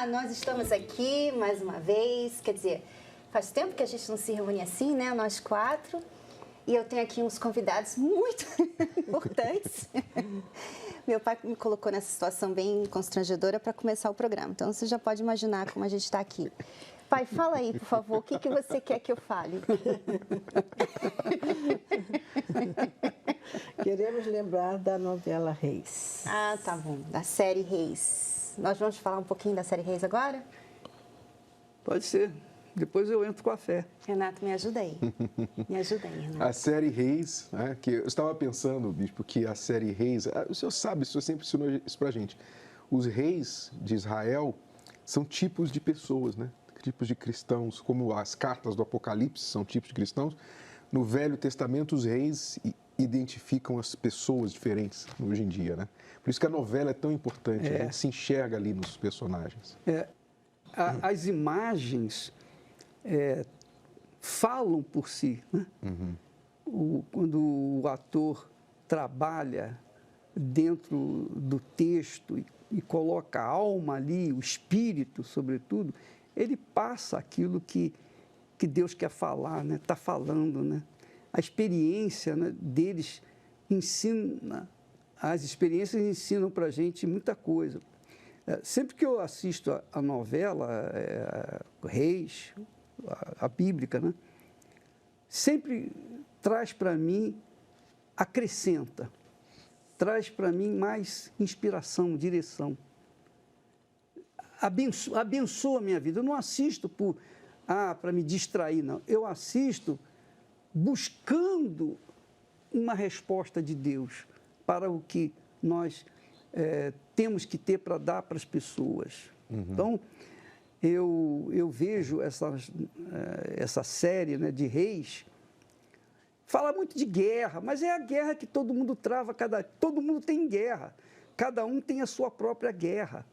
Nós estamos aqui mais uma vez, quer dizer, faz tempo que a gente não se reúne assim, né, nós quatro, e eu tenho aqui uns convidados muito importantes. Meu pai me colocou nessa situação bem constrangedora para começar o programa, então você já pode imaginar como a gente está aqui. Pai, fala aí, por favor, o que você quer que eu fale? Queremos lembrar da novela Reis. Ah, tá bom, da série Reis. Nós vamos falar um pouquinho da série Reis agora? Pode ser. Depois eu entro com a fé. Renato, me ajuda aí. Me ajuda aí, Renato. A série Reis, né, que eu estava pensando, bispo, que a série Reis, o senhor sabe, o senhor sempre ensinou isso pra gente. Os reis de Israel são tipos de pessoas, né? Tipos de cristãos, como as cartas do Apocalipse são tipos de cristãos. No Velho Testamento, os reis identificam as pessoas diferentes hoje em dia, né? Por isso que a novela é tão importante, a gente se enxerga ali nos personagens. As imagens falam por si, né? Quando o ator trabalha dentro do texto e coloca a alma ali, o espírito, sobretudo, ele passa aquilo que Deus quer falar, né? Está falando, né? A experiência, né, deles ensina, as experiências ensinam para a gente muita coisa. Sempre que eu assisto a novela, Reis, a bíblica, né, sempre traz para mim, acrescenta, traz para mim mais inspiração, direção. Abençoa a minha vida. Eu não assisto para me distrair, não. Eu assisto buscando uma resposta de Deus para o que nós temos que ter para dar para as pessoas. Então, eu vejo essa série, né, de Reis, fala muito de guerra, mas é a guerra que todo mundo trava, todo mundo tem guerra, cada um tem a sua própria guerra,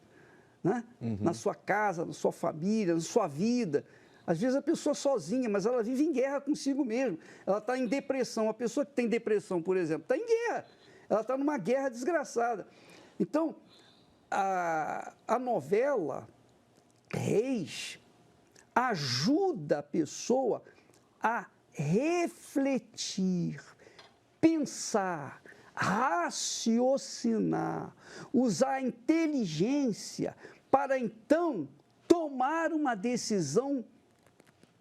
né? Na sua casa, na sua família, na sua vida. Às vezes a pessoa sozinha, mas ela vive em guerra consigo mesmo. Ela está em depressão. A pessoa que tem depressão, por exemplo, está em guerra. Ela está numa guerra desgraçada. Então, a novela Reis ajuda a pessoa a refletir, pensar, raciocinar, usar a inteligência para, então, tomar uma decisão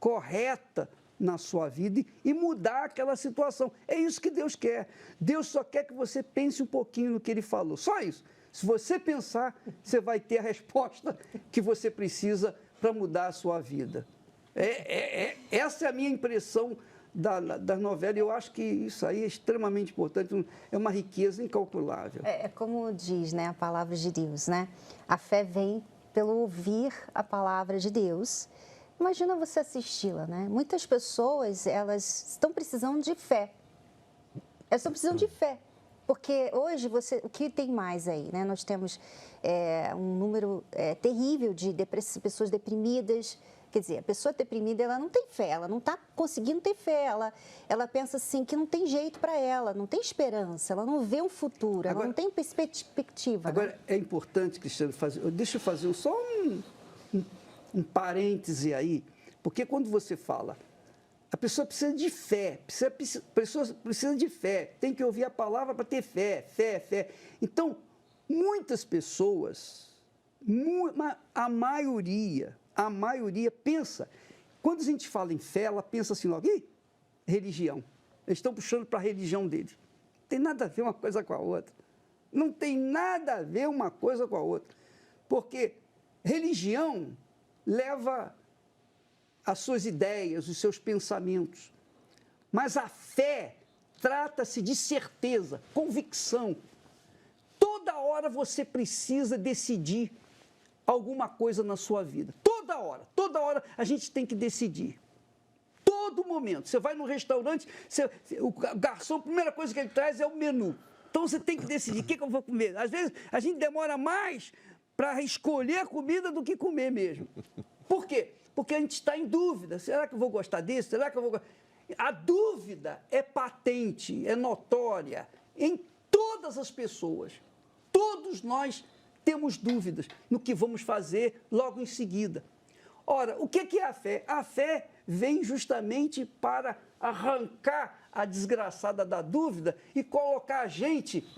correta na sua vida e mudar aquela situação. É isso que Deus quer. Deus só quer que você pense um pouquinho no que Ele falou. Só isso. Se você pensar, você vai ter a resposta que você precisa para mudar a sua vida. Essa é a minha impressão da novela. Eu acho que isso aí é extremamente importante. É uma riqueza incalculável. É como diz, né, a palavra de Deus, né? A fé vem pelo ouvir a palavra de Deus. Imagina você assisti-la, né? Muitas pessoas, elas estão precisando de fé. Elas estão precisando de fé. Porque hoje, o que tem mais aí, né? Nós temos um número terrível de pessoas deprimidas. Quer dizer, a pessoa deprimida, ela não tem fé, ela não está conseguindo ter fé. Ela pensa assim que não tem jeito para ela, não tem esperança, ela não vê um futuro, ela não tem perspectiva. Agora, né? é importante, Cristiano, deixa eu fazer só um parêntese aí, porque quando você fala, a pessoa precisa de fé, a pessoa precisa de fé, tem que ouvir a palavra para ter fé. Então, muitas pessoas, a maioria pensa, quando a gente fala em fé, ela pensa assim logo, religião, eles estão puxando para a religião deles. Não tem nada a ver uma coisa com a outra. Não tem nada a ver uma coisa com a outra, porque religião leva as suas ideias, os seus pensamentos. Mas a fé trata-se de certeza, convicção. Toda hora você precisa decidir alguma coisa na sua vida. Toda hora a gente tem que decidir. Todo momento. Você vai no restaurante, o garçom, a primeira coisa que ele traz é o menu. Então você tem que decidir o que eu vou comer. Às vezes a gente demora mais para escolher a comida do que comer mesmo. Por quê? Porque a gente está em dúvida. Será que eu vou gostar disso? Será que eu vou... A dúvida é patente, é notória em todas as pessoas. Todos nós temos dúvidas no que vamos fazer logo em seguida. Ora, o que é a fé? A fé vem justamente para arrancar a desgraçada da dúvida e colocar a gente,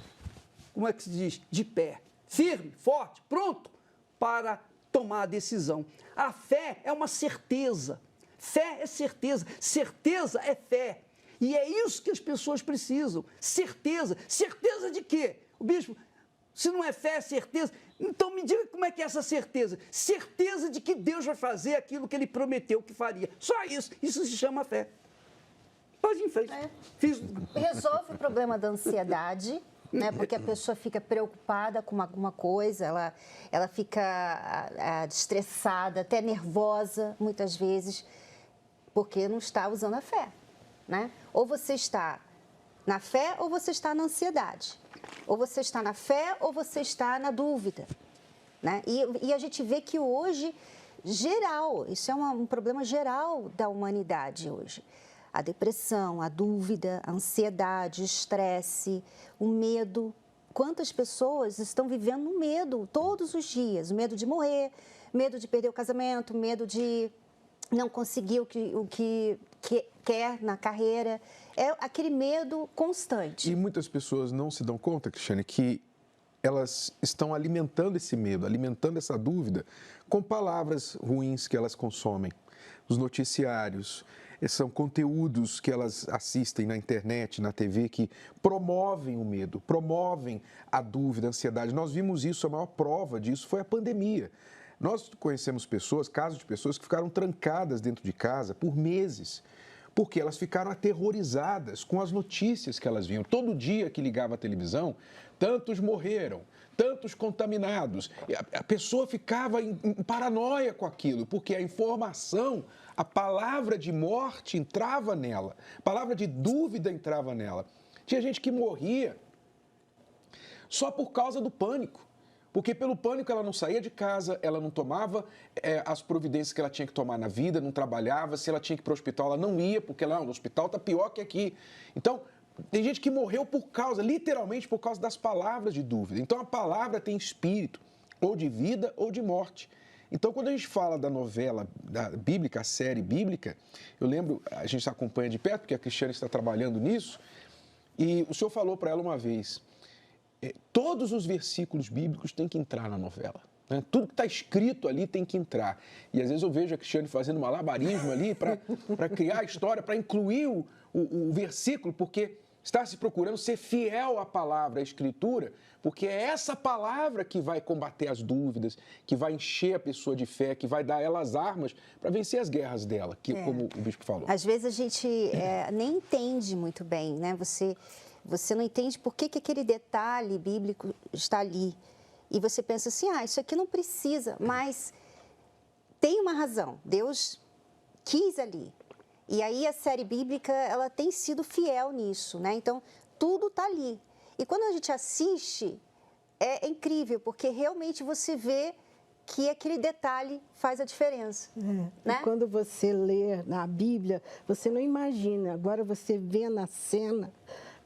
como é que se diz, de pé, firme, forte, pronto para tomar a decisão. A fé é uma certeza. Fé é certeza. Certeza é fé. E é isso que as pessoas precisam. Certeza. Certeza de quê? O bispo, se não é fé, é certeza. Então me diga como é que é essa certeza. Certeza de que Deus vai fazer aquilo que Ele prometeu que faria. Só isso. Isso se chama fé. Pode ir em frente. Resolve o problema da ansiedade, né? Porque a pessoa fica preocupada com alguma coisa, ela fica estressada, até nervosa, muitas vezes, porque não está usando a fé, né? Ou você está na fé ou você está na ansiedade. Ou você está na fé ou você está na dúvida, né? E a gente vê que hoje, geral, isso é um problema geral da humanidade hoje. A depressão, a dúvida, a ansiedade, o estresse, o medo. Quantas pessoas estão vivendo medo todos os dias? O medo de morrer, medo de perder o casamento, medo de não conseguir o que quer na carreira. É aquele medo constante. E muitas pessoas não se dão conta, Cristiane, que elas estão alimentando esse medo, alimentando essa dúvida com palavras ruins que elas consomem. Os noticiários, são conteúdos que elas assistem na internet, na TV, que promovem o medo, promovem a dúvida, a ansiedade. Nós vimos isso, a maior prova disso foi a pandemia. Nós conhecemos pessoas, casos de pessoas que ficaram trancadas dentro de casa por meses, porque elas ficaram aterrorizadas com as notícias que elas viam. Todo dia que ligava a televisão, tantos morreram, tantos contaminados. A pessoa ficava em paranoia com aquilo, porque a informação, a palavra de morte entrava nela, a palavra de dúvida entrava nela. Tinha gente que morria só por causa do pânico. Porque pelo pânico ela não saía de casa, ela não tomava as providências que ela tinha que tomar na vida, não trabalhava, se ela tinha que ir para o hospital, ela não ia, porque lá no hospital está pior que aqui. Então, tem gente que morreu por causa, literalmente por causa das palavras de dúvida. Então, a palavra tem espírito, ou de vida ou de morte. Então, quando a gente fala da novela da bíblica, a série bíblica, eu lembro, a gente acompanha de perto, porque a Cristiane está trabalhando nisso, e o senhor falou para ela uma vez, todos os versículos bíblicos têm que entrar na novela. Né? Tudo que está escrito ali tem que entrar. E às vezes eu vejo a Cristiane fazendo malabarismo ali para criar a história, para incluir o versículo, porque está se procurando ser fiel à palavra, à Escritura, porque é essa palavra que vai combater as dúvidas, que vai encher a pessoa de fé, que vai dar a ela as armas para vencer as guerras dela, como o bispo falou. Às vezes a gente nem entende muito bem, né? Você não entende por que aquele detalhe bíblico está ali. E você pensa assim, isso aqui não precisa, mas tem uma razão. Deus quis ali. E aí a série bíblica, ela tem sido fiel nisso, né? Então, tudo está ali. E quando a gente assiste, é incrível, porque realmente você vê que aquele detalhe faz a diferença. Né? E quando você lê na Bíblia, você não imagina. Agora você vê na cena,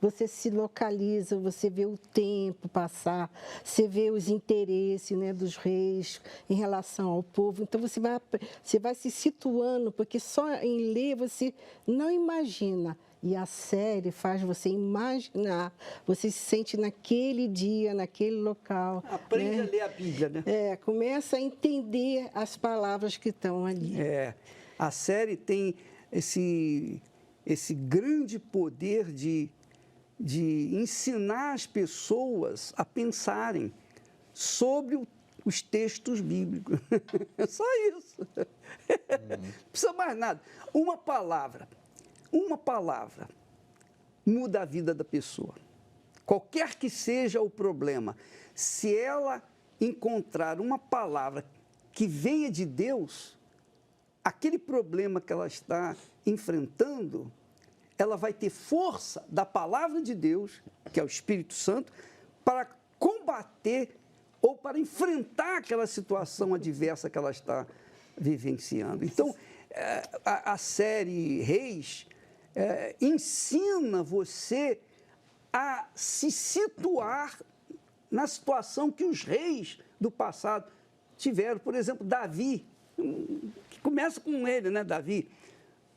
você se localiza, você vê o tempo passar, você vê os interesses, né, dos reis em relação ao povo. Então, você vai se situando, porque só em ler você não imagina. E a série faz você imaginar, você se sente naquele dia, naquele local. Aprende a ler a Bíblia, né? Começa a entender as palavras que estão ali. A série tem esse grande poder de ensinar as pessoas a pensarem sobre os textos bíblicos. É só isso. Não precisa mais nada. Uma palavra muda a vida da pessoa. Qualquer que seja o problema, se ela encontrar uma palavra que venha de Deus, aquele problema que ela está enfrentando, ela vai ter força da palavra de Deus, que é o Espírito Santo, para combater ou para enfrentar aquela situação adversa que ela está vivenciando. Então, a série Reis ensina você a se situar na situação que os reis do passado tiveram. Por exemplo, Davi, que começa com ele, né, Davi?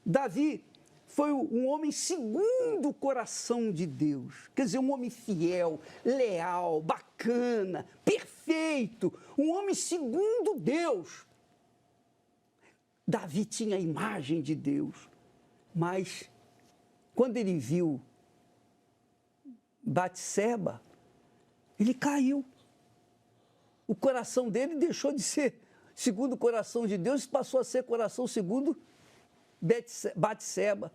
Davi foi um homem segundo o coração de Deus. Quer dizer, um homem fiel, leal, bacana, perfeito. Um homem segundo Deus. Davi tinha a imagem de Deus, mas quando ele viu Batseba, ele caiu. O coração dele deixou de ser segundo o coração de Deus e passou a ser coração segundo Batseba.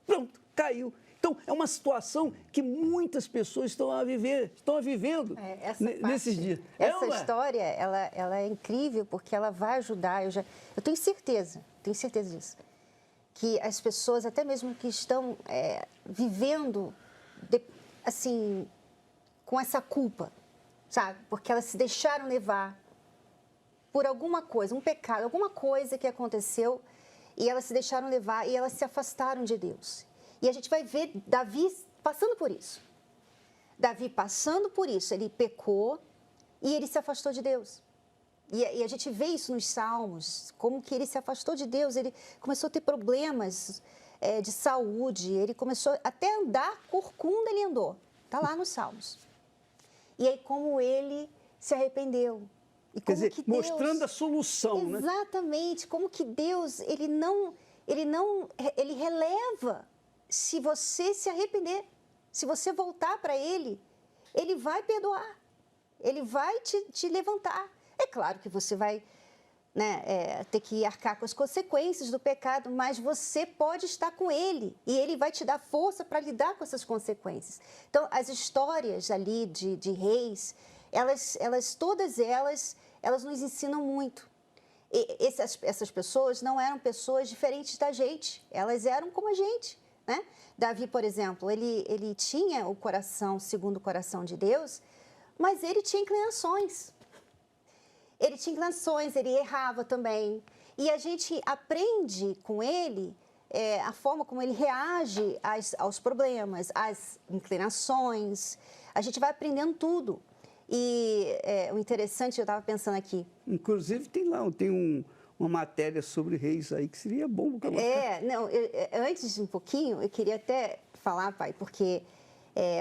Pronto, caiu. Então, é uma situação que muitas pessoas estão vivendo nesses dias. Essa história, ela é incrível porque ela vai ajudar. Eu tenho certeza disso, que as pessoas, até mesmo que estão vivendo, assim, com essa culpa, sabe? Porque elas se deixaram levar por alguma coisa, um pecado, alguma coisa que aconteceu, e elas se deixaram levar e elas se afastaram de Deus. E a gente vai ver Davi passando por isso. Davi passando por isso, ele pecou e ele se afastou de Deus. E a gente vê isso nos Salmos, como que ele se afastou de Deus, ele começou a ter problemas de saúde, ele começou até a andar corcunda, ele andou. Está lá nos Salmos. E aí como ele se arrependeu. E como Quer dizer, que Deus, mostrando a solução, né? Exatamente, como que Deus, ele releva se você se arrepender, se você voltar para Ele, Ele vai perdoar, Ele vai te levantar. É claro que você vai ter que arcar com as consequências do pecado, mas você pode estar com Ele e Ele vai te dar força para lidar com essas consequências. Então, as histórias ali de reis, todas elas nos ensinam muito. Essas pessoas não eram pessoas diferentes da gente, elas eram como a gente, né? Davi, por exemplo, ele tinha o coração segundo o coração de Deus, mas ele tinha inclinações. Ele errava também. E a gente aprende com ele a forma como ele reage aos problemas, às inclinações. A gente vai aprendendo tudo. E o interessante, eu estava pensando aqui... Inclusive, tem uma matéria sobre reis aí que seria bom colocar. Antes um pouquinho, eu queria até falar, pai, porque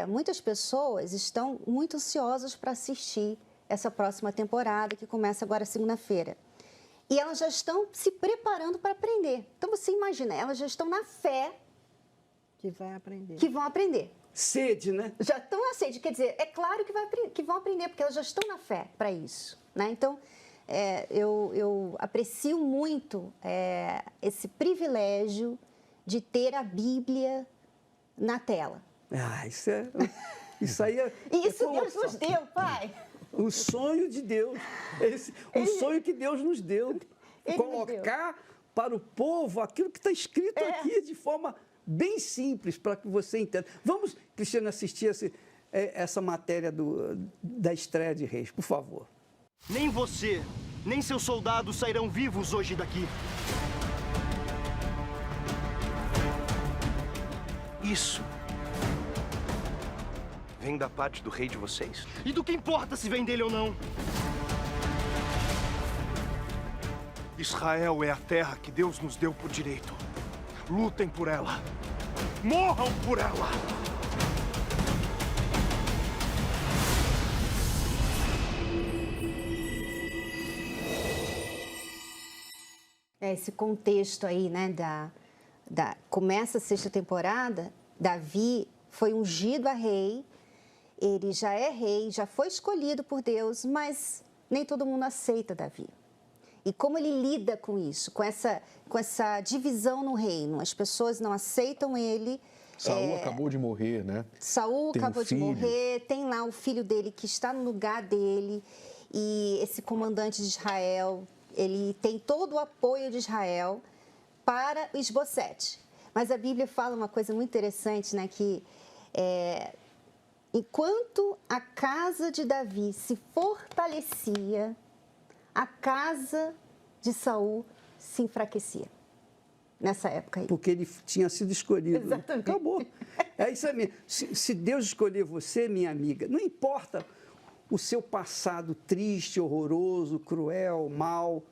muitas pessoas estão muito ansiosas para assistir essa próxima temporada, que começa agora segunda-feira. E elas já estão se preparando para aprender. Então, você imagina, elas já estão na fé que vão aprender. Sede, né? Já estão na sede, quer dizer, é claro que vão aprender, porque elas já estão na fé para isso, né? Então, eu aprecio muito esse privilégio de ter a Bíblia na tela. Isso aí é... Isso Deus nos deu, pai. O sonho de Deus, sonho que Deus nos deu, colocar para o povo aquilo que está escrito aqui de forma bem simples, para que você entenda. Vamos, Cristiano, assistir essa matéria da estreia de Reis, por favor. Nem você, nem seus soldados sairão vivos hoje daqui. Isso vem da parte do rei de vocês. E do que importa se vem dele ou não? Israel é a terra que Deus nos deu por direito. Lutem por ela. Morram por ela. Esse contexto aí, né, começa a sexta temporada, Davi foi ungido a rei, ele já é rei, já foi escolhido por Deus, mas nem todo mundo aceita Davi. E como ele lida com isso, com essa divisão no reino? As pessoas não aceitam ele. Saul acabou de morrer, né? Saul acabou de morrer, tem lá o filho dele que está no lugar dele, e esse comandante de Israel, ele tem todo o apoio de Israel para Isbosete. Mas a Bíblia fala uma coisa muito interessante, né? Que enquanto a casa de Davi se fortalecia, a casa de Saul se enfraquecia nessa época aí. Porque ele tinha sido escolhido. Exatamente. Acabou. É isso aí mesmo. Se Deus escolher você, minha amiga, não importa o seu passado triste, horroroso, cruel, mal.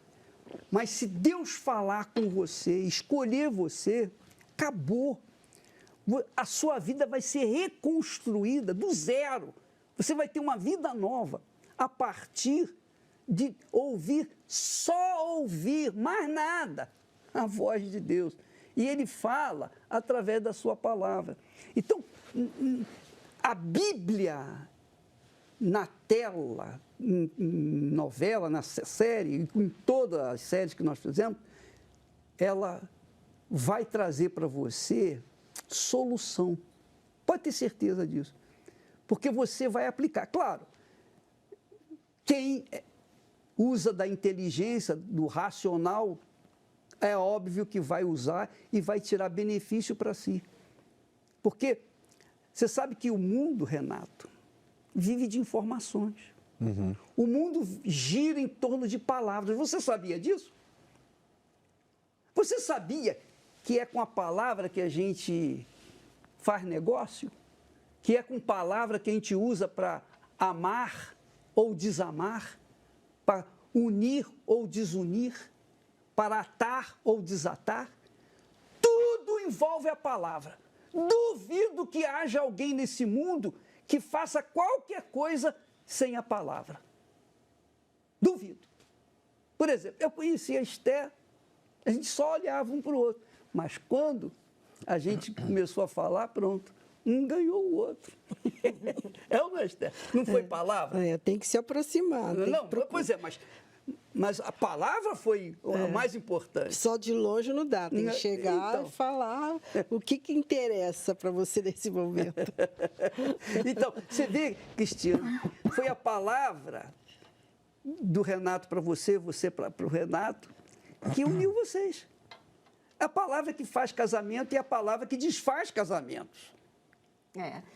Mas se Deus falar com você, escolher você, acabou. A sua vida vai ser reconstruída do zero. Você vai ter uma vida nova a partir de ouvir, só ouvir, mais nada, a voz de Deus. E Ele fala através da sua palavra. Então, a Bíblia na tela, em novela, na série, em todas as séries que nós fizemos, ela vai trazer para você solução. Pode ter certeza disso. Porque você vai aplicar. Claro, quem usa da inteligência, do racional, é óbvio que vai usar e vai tirar benefício para si. Porque você sabe que o mundo, Renato, vive de informações. Uhum. O mundo gira em torno de palavras. Você sabia disso? Você sabia que é com a palavra que a gente faz negócio? Que é com palavra que a gente usa para amar ou desamar? Para unir ou desunir? Para atar ou desatar? Tudo envolve a palavra. Duvido que haja alguém nesse mundo que faça qualquer coisa sem a palavra. Duvido. Por exemplo, eu conheci a Esther, a gente só olhava um para o outro. Mas quando a gente começou a falar, pronto, um ganhou o outro. É ou não, Esther? Não foi palavra? Tem que se aproximar. Não, pois é, mas a palavra foi a mais importante. Só de longe não dá, tem que chegar Então. e falar o que interessa para você nesse momento. Então, você vê, Cristina, foi a palavra do Renato para você, você para o Renato, que uniu vocês. A palavra que faz casamento e a palavra que desfaz casamentos.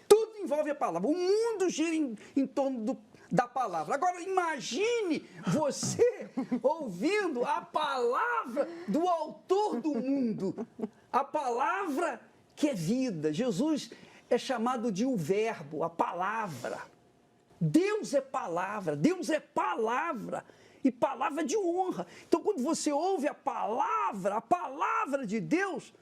Tudo envolve a palavra. O mundo gira em torno da palavra. Agora, imagine você ouvindo a palavra do autor do mundo. A palavra que é vida. Jesus é chamado de o verbo, a palavra. Deus é palavra. Deus é palavra. E palavra de honra. Então, quando você ouve a palavra de Deus,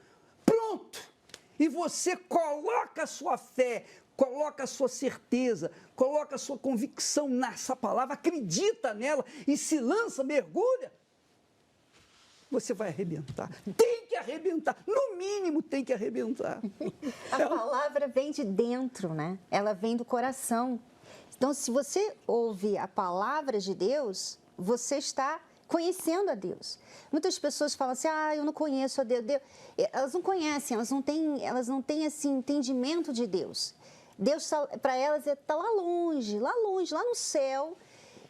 pronto. E você coloca a sua fé, coloca a sua certeza, coloca a sua convicção nessa palavra, acredita nela e se lança, mergulha, você vai arrebentar. Tem que arrebentar, no mínimo tem que arrebentar. A palavra vem de dentro, né? Ela vem do coração. Então, se você ouve a palavra de Deus, você está conhecendo a Deus. Muitas pessoas falam assim, eu não conheço a Deus. Elas não conhecem, elas não têm assim, entendimento de Deus. Deus, para elas, está lá longe, lá no céu.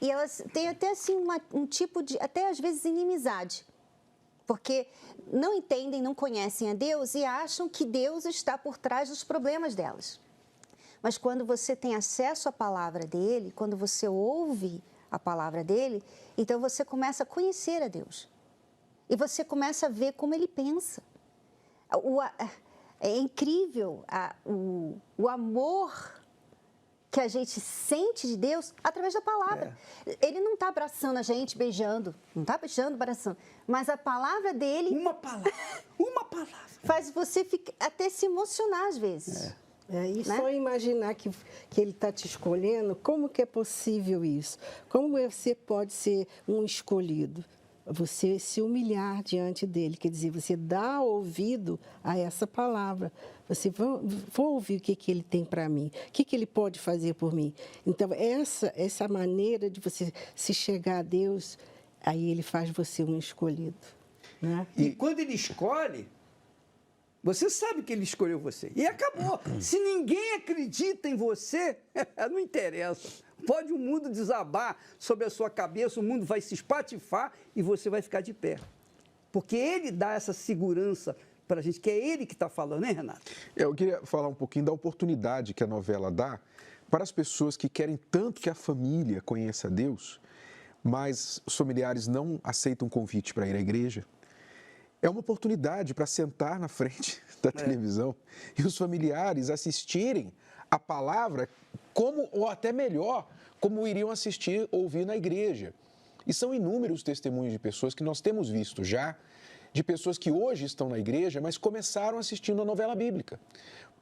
E elas têm até assim, um tipo de, até às vezes, inimizade. Porque não entendem, não conhecem a Deus e acham que Deus está por trás dos problemas delas. Mas quando você tem acesso à palavra dele, quando você ouve a palavra dele, então você começa a conhecer a Deus. E você começa a ver como ele pensa. É incrível o amor que a gente sente de Deus através da palavra. Ele não está abraçando a gente, beijando. Não está beijando, abraçando. Mas a palavra dele... Uma palavra. Faz você até se emocionar às vezes. E né? só imaginar que ele está te escolhendo, como que é possível isso? Como você pode ser um escolhido? Você se humilhar diante dele, quer dizer, você dá ouvido a essa palavra. Você vou ouvir o que ele tem para mim, o que ele pode fazer por mim. Então, essa maneira de você se chegar a Deus, aí ele faz você um escolhido. Né? E quando ele escolhe, você sabe que ele escolheu você. E acabou. Se ninguém acredita em você, não interessa. Pode o mundo desabar sobre a sua cabeça, o mundo vai se espatifar e você vai ficar de pé. Porque ele dá essa segurança para a gente, que é ele que está falando, né, Renato? Eu queria falar um pouquinho da oportunidade que a novela dá para as pessoas que querem tanto que a família conheça Deus, mas os familiares não aceitam convite para ir à igreja. É uma oportunidade para sentar na frente da televisão e os familiares assistirem a palavra como, ou até melhor, como iriam assistir, ouvir na igreja. E são inúmeros testemunhos de pessoas que nós temos visto já, de pessoas que hoje estão na igreja, mas começaram assistindo a novela bíblica.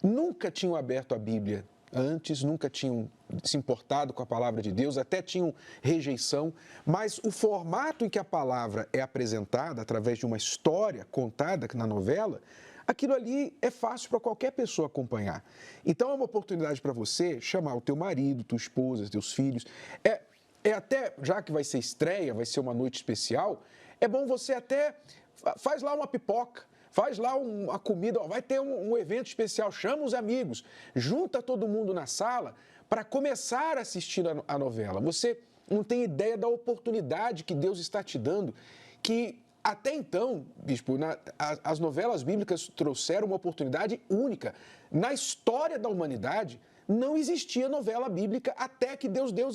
Nunca tinham aberto a Bíblia antes, nunca tinham se importado com a palavra de Deus, até tinham rejeição, mas o formato em que a palavra é apresentada, através de uma história contada na novela, aquilo ali é fácil para qualquer pessoa acompanhar. Então é uma oportunidade para você chamar o teu marido, tua esposa, teus filhos. É até, já que vai ser estreia, vai ser uma noite especial, é bom você até faz lá uma pipoca, faz lá uma comida, vai ter um evento especial, chama os amigos, junta todo mundo na sala para começar a assistir a novela. Você não tem ideia da oportunidade que Deus está te dando, que até então, bispo, as novelas bíblicas trouxeram uma oportunidade única. Na história da humanidade, não existia novela bíblica até que Deus deu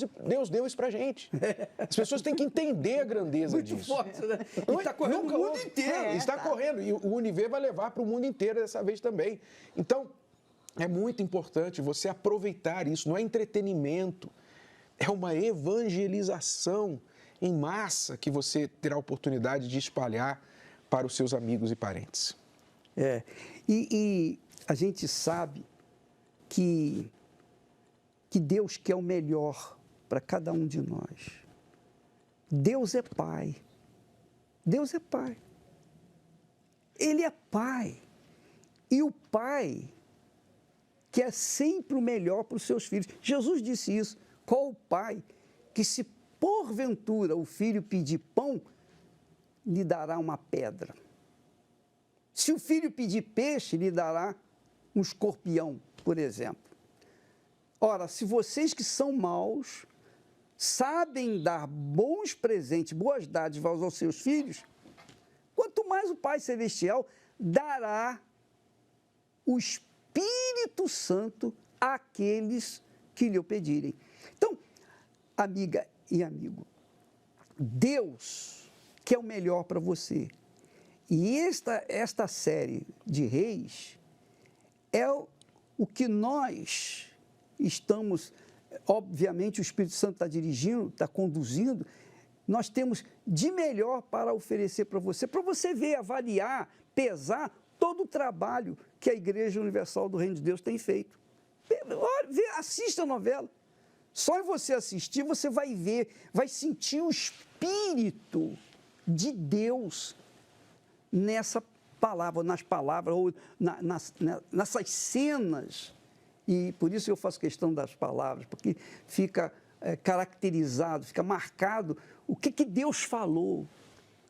isso pra gente. As pessoas têm que entender a grandeza Muito disso. forte, né? E está correndo o mundo inteiro. Está correndo. E o Univer vai levar para o mundo inteiro dessa vez também. Então, é muito importante você aproveitar isso. Não é entretenimento, é uma evangelização em massa que você terá a oportunidade de espalhar para os seus amigos e parentes. E a gente sabe que Deus quer o melhor para cada um de nós. Deus é Pai. Deus é Pai. Ele é Pai. E o Pai quer sempre o melhor para os seus filhos. Jesus disse isso. Qual o pai que, se porventura o filho pedir pão, lhe dará uma pedra? Se o filho pedir peixe, lhe dará um escorpião, por exemplo. Ora, se vocês que são maus sabem dar bons presentes, boas dádivas aos seus filhos, quanto mais o Pai Celestial dará o Espírito Santo àqueles que lhe o pedirem. Então, amiga e amigo, Deus quer o melhor para você. E esta série de reis é o que nós estamos, obviamente o Espírito Santo está dirigindo, está conduzindo, nós temos de melhor para oferecer para você ver, avaliar, pesar todo o trabalho que a Igreja Universal do Reino de Deus tem feito. Assista a novela. Só em você assistir, você vai ver, vai sentir o Espírito de Deus nessa palavra, nas palavras, ou nessas cenas. E por isso eu faço questão das palavras, porque fica caracterizado, fica marcado o que Deus falou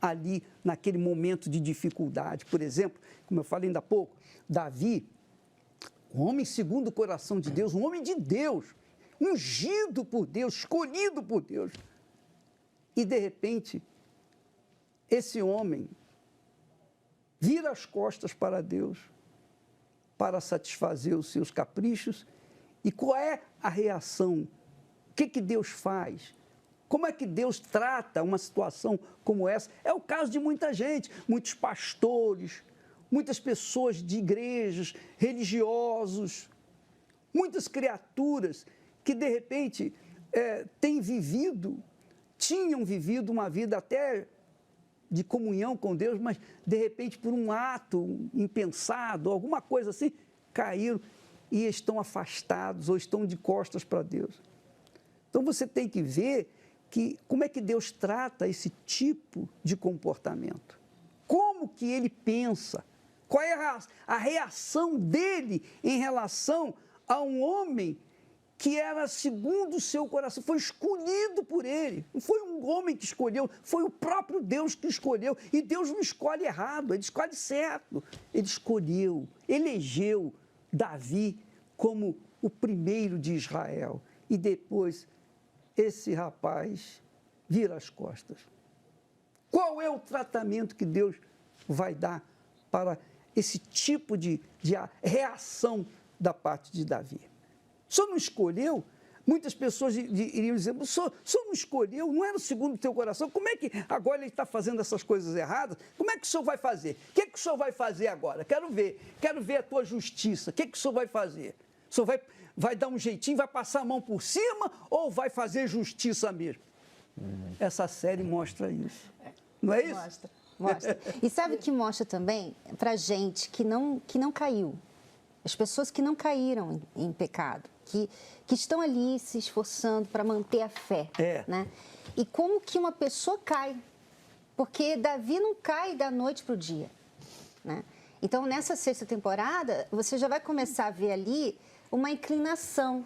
ali naquele momento de dificuldade. Por exemplo, como eu falei ainda há pouco, Davi, um homem segundo o coração de Deus, um homem de Deus, ungido por Deus, escolhido por Deus. E, de repente, esse homem vira as costas para Deus para satisfazer os seus caprichos. E qual é a reação? O que Deus faz? Como é que Deus trata uma situação como essa? É o caso de muita gente, muitos pastores, muitas pessoas de igrejas, religiosos, muitas criaturas que, de repente, tinham vivido uma vida até de comunhão com Deus, mas, de repente, por um ato impensado, alguma coisa assim, caíram e estão afastados ou estão de costas para Deus. Então, você tem que ver como é que Deus trata esse tipo de comportamento. Como que Ele pensa? Qual é a reação dele em relação a um homem que era segundo o seu coração, foi escolhido por ele. Não foi um homem que escolheu, foi o próprio Deus que escolheu. E Deus não escolhe errado, Ele escolhe certo. Ele escolheu, elegeu Davi como o primeiro de Israel. E depois, esse rapaz vira as costas. Qual é o tratamento que Deus vai dar para esse tipo de reação da parte de Davi? O senhor não escolheu? Muitas pessoas iriam dizer, o senhor não escolheu, não era segundo o teu coração, como é que agora ele está fazendo essas coisas erradas? Como é que o senhor vai fazer? O que o senhor vai fazer agora? Quero ver a tua justiça, o que o senhor vai fazer? O senhor vai dar um jeitinho, vai passar a mão por cima ou vai fazer justiça mesmo? Essa série mostra isso. Não é isso? Mostra, mostra. E sabe o que mostra também? Para gente que não caiu. As pessoas que não caíram em pecado, que estão ali se esforçando para manter a fé. Né? E como que uma pessoa cai. Porque Davi não cai da noite para o dia. Né? Então, nessa 6ª temporada, você já vai começar a ver ali uma inclinação.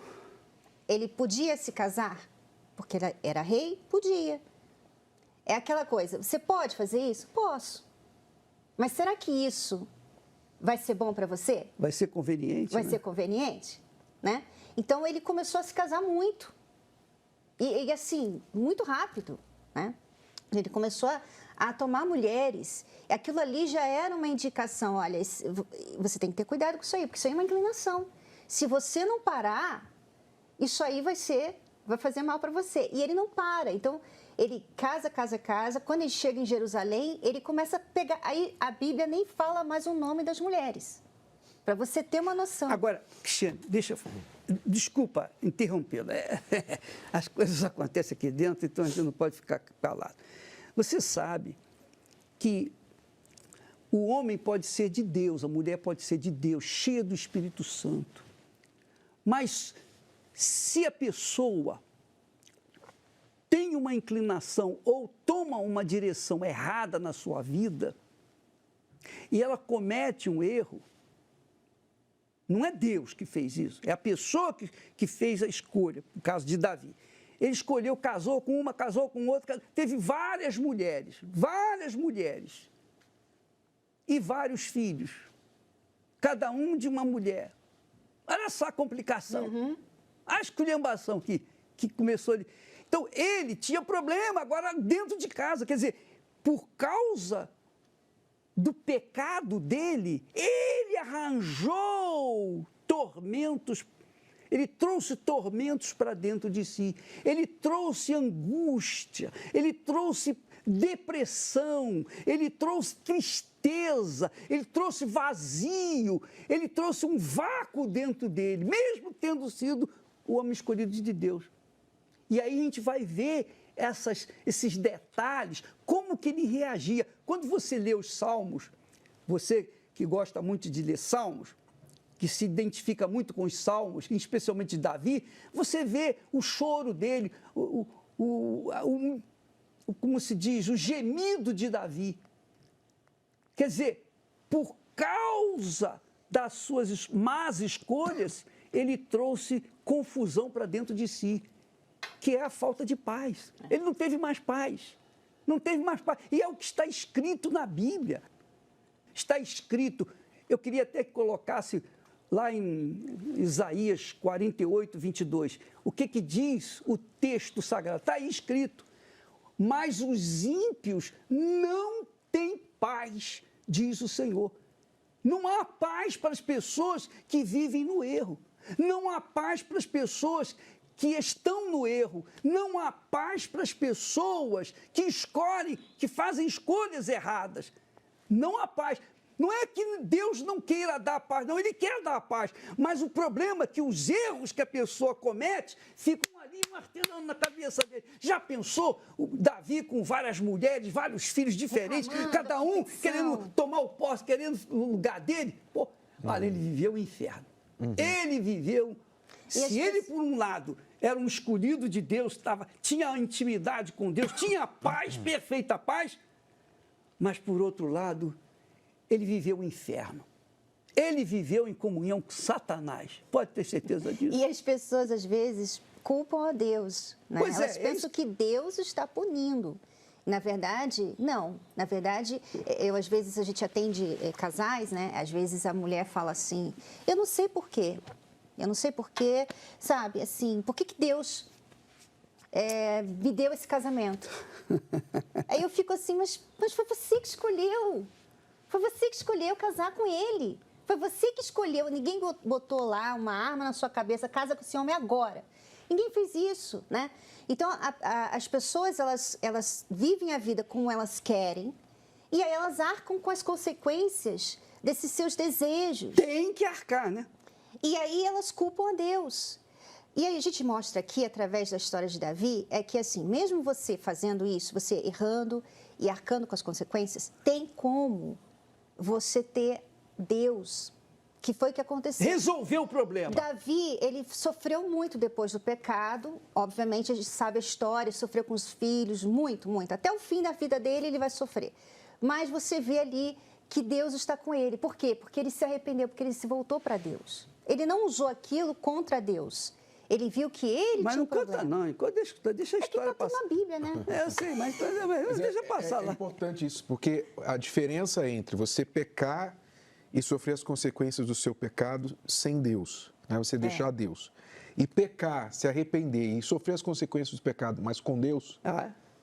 Ele podia se casar? Porque era rei? Podia. É aquela coisa, você pode fazer isso? Posso. Mas será que isso vai ser bom para você? Vai ser conveniente, Vai ser conveniente, né? Então, ele começou a se casar muito. E assim, muito rápido, né? Ele começou a tomar mulheres. Aquilo ali já era uma indicação, olha, você tem que ter cuidado com isso aí, porque isso aí é uma inclinação. Se você não parar, isso aí vai fazer mal para você. E ele não para. Então, ele casa. Quando ele chega em Jerusalém, ele começa a pegar... Aí a Bíblia nem fala mais o nome das mulheres. Para você ter uma noção. Agora, Cristiane, desculpa interrompê-la. As coisas acontecem aqui dentro, então a gente não pode ficar calado. Você sabe que o homem pode ser de Deus, a mulher pode ser de Deus, cheia do Espírito Santo. Mas se a pessoa tem uma inclinação ou toma uma direção errada na sua vida e ela comete um erro, não é Deus que fez isso, é a pessoa que fez a escolha, no caso de Davi. Ele escolheu, casou com uma, casou com outra, teve várias mulheres e vários filhos, cada um de uma mulher. Olha só a complicação, a esculhambação que começou ali. Então, ele tinha problema agora dentro de casa, quer dizer, por causa do pecado dele, ele arranjou tormentos, ele trouxe tormentos para dentro de si, ele trouxe angústia, ele trouxe depressão, ele trouxe tristeza, ele trouxe vazio, ele trouxe um vácuo dentro dele, mesmo tendo sido o homem escolhido de Deus. E aí a gente vai ver esses detalhes, como que ele reagia. Quando você lê os Salmos, você que gosta muito de ler Salmos, que se identifica muito com os Salmos, especialmente de Davi, você vê o choro dele, como se diz, o gemido de Davi. Quer dizer, por causa das suas más escolhas, ele trouxe confusão para dentro de si, que é a falta de paz. Ele não teve mais paz. Não teve mais paz. E é o que está escrito na Bíblia. Está escrito, eu queria até que colocasse lá em Isaías 48, 22, o que diz o texto sagrado? Está aí escrito. Mas os ímpios não têm paz, diz o Senhor. Não há paz para as pessoas que vivem no erro. Não há paz para as pessoas que estão no erro. Não há paz para as pessoas que escolhem, que fazem escolhas erradas. Não há paz. Não é que Deus não queira dar paz, não, Ele quer dar paz. Mas o problema é que os erros que a pessoa comete ficam ali martelando na cabeça dele. Já pensou o Davi com várias mulheres, vários filhos diferentes, cada um querendo tomar o posse, querendo o lugar dele? Pô, olha, ele viveu o inferno. Ele viveu... Se ele, por um lado, era um escolhido de Deus, tinha intimidade com Deus, tinha paz, perfeita paz, mas, por outro lado, ele viveu o inferno. Ele viveu em comunhão com Satanás. Pode ter certeza disso. E as pessoas, às vezes, culpam a Deus. Né? Pois Elas pensam que Deus está punindo. Na verdade, não. Na verdade, às vezes, a gente atende casais, né? Às vezes a mulher fala assim, eu não sei por quê. Eu não sei por quê, sabe, assim, por que Deus me deu esse casamento? Aí eu fico assim, mas foi você que escolheu. Foi você que escolheu casar com ele. Foi você que escolheu. Ninguém botou lá uma arma na sua cabeça, casa com esse homem agora. Ninguém fez isso, né? Então, as pessoas, elas vivem a vida como elas querem e aí elas arcam com as consequências desses seus desejos. Tem que arcar, né? E aí elas culpam a Deus. E aí a gente mostra aqui, através da história de Davi, é que assim, mesmo você fazendo isso, você errando e arcando com as consequências, tem como você ter Deus, que foi o que aconteceu. Resolveu o problema. Davi, ele sofreu muito depois do pecado, obviamente a gente sabe a história, sofreu com os filhos, muito, muito. Até o fim da vida dele, ele vai sofrer. Mas você vê ali que Deus está com ele. Por quê? Porque ele se arrependeu, porque ele se voltou para Deus. Ele não usou aquilo contra Deus. Ele viu que ele Mas tinha não um problema. conta não, deixa a história É que tá passar. na Bíblia, né? Eu sei, mas deixa passar É lá. importante isso, porque a diferença entre você pecar e sofrer as consequências do seu pecado sem Deus, né? Você deixar Deus. E pecar, se arrepender e sofrer as consequências do pecado, mas com Deus,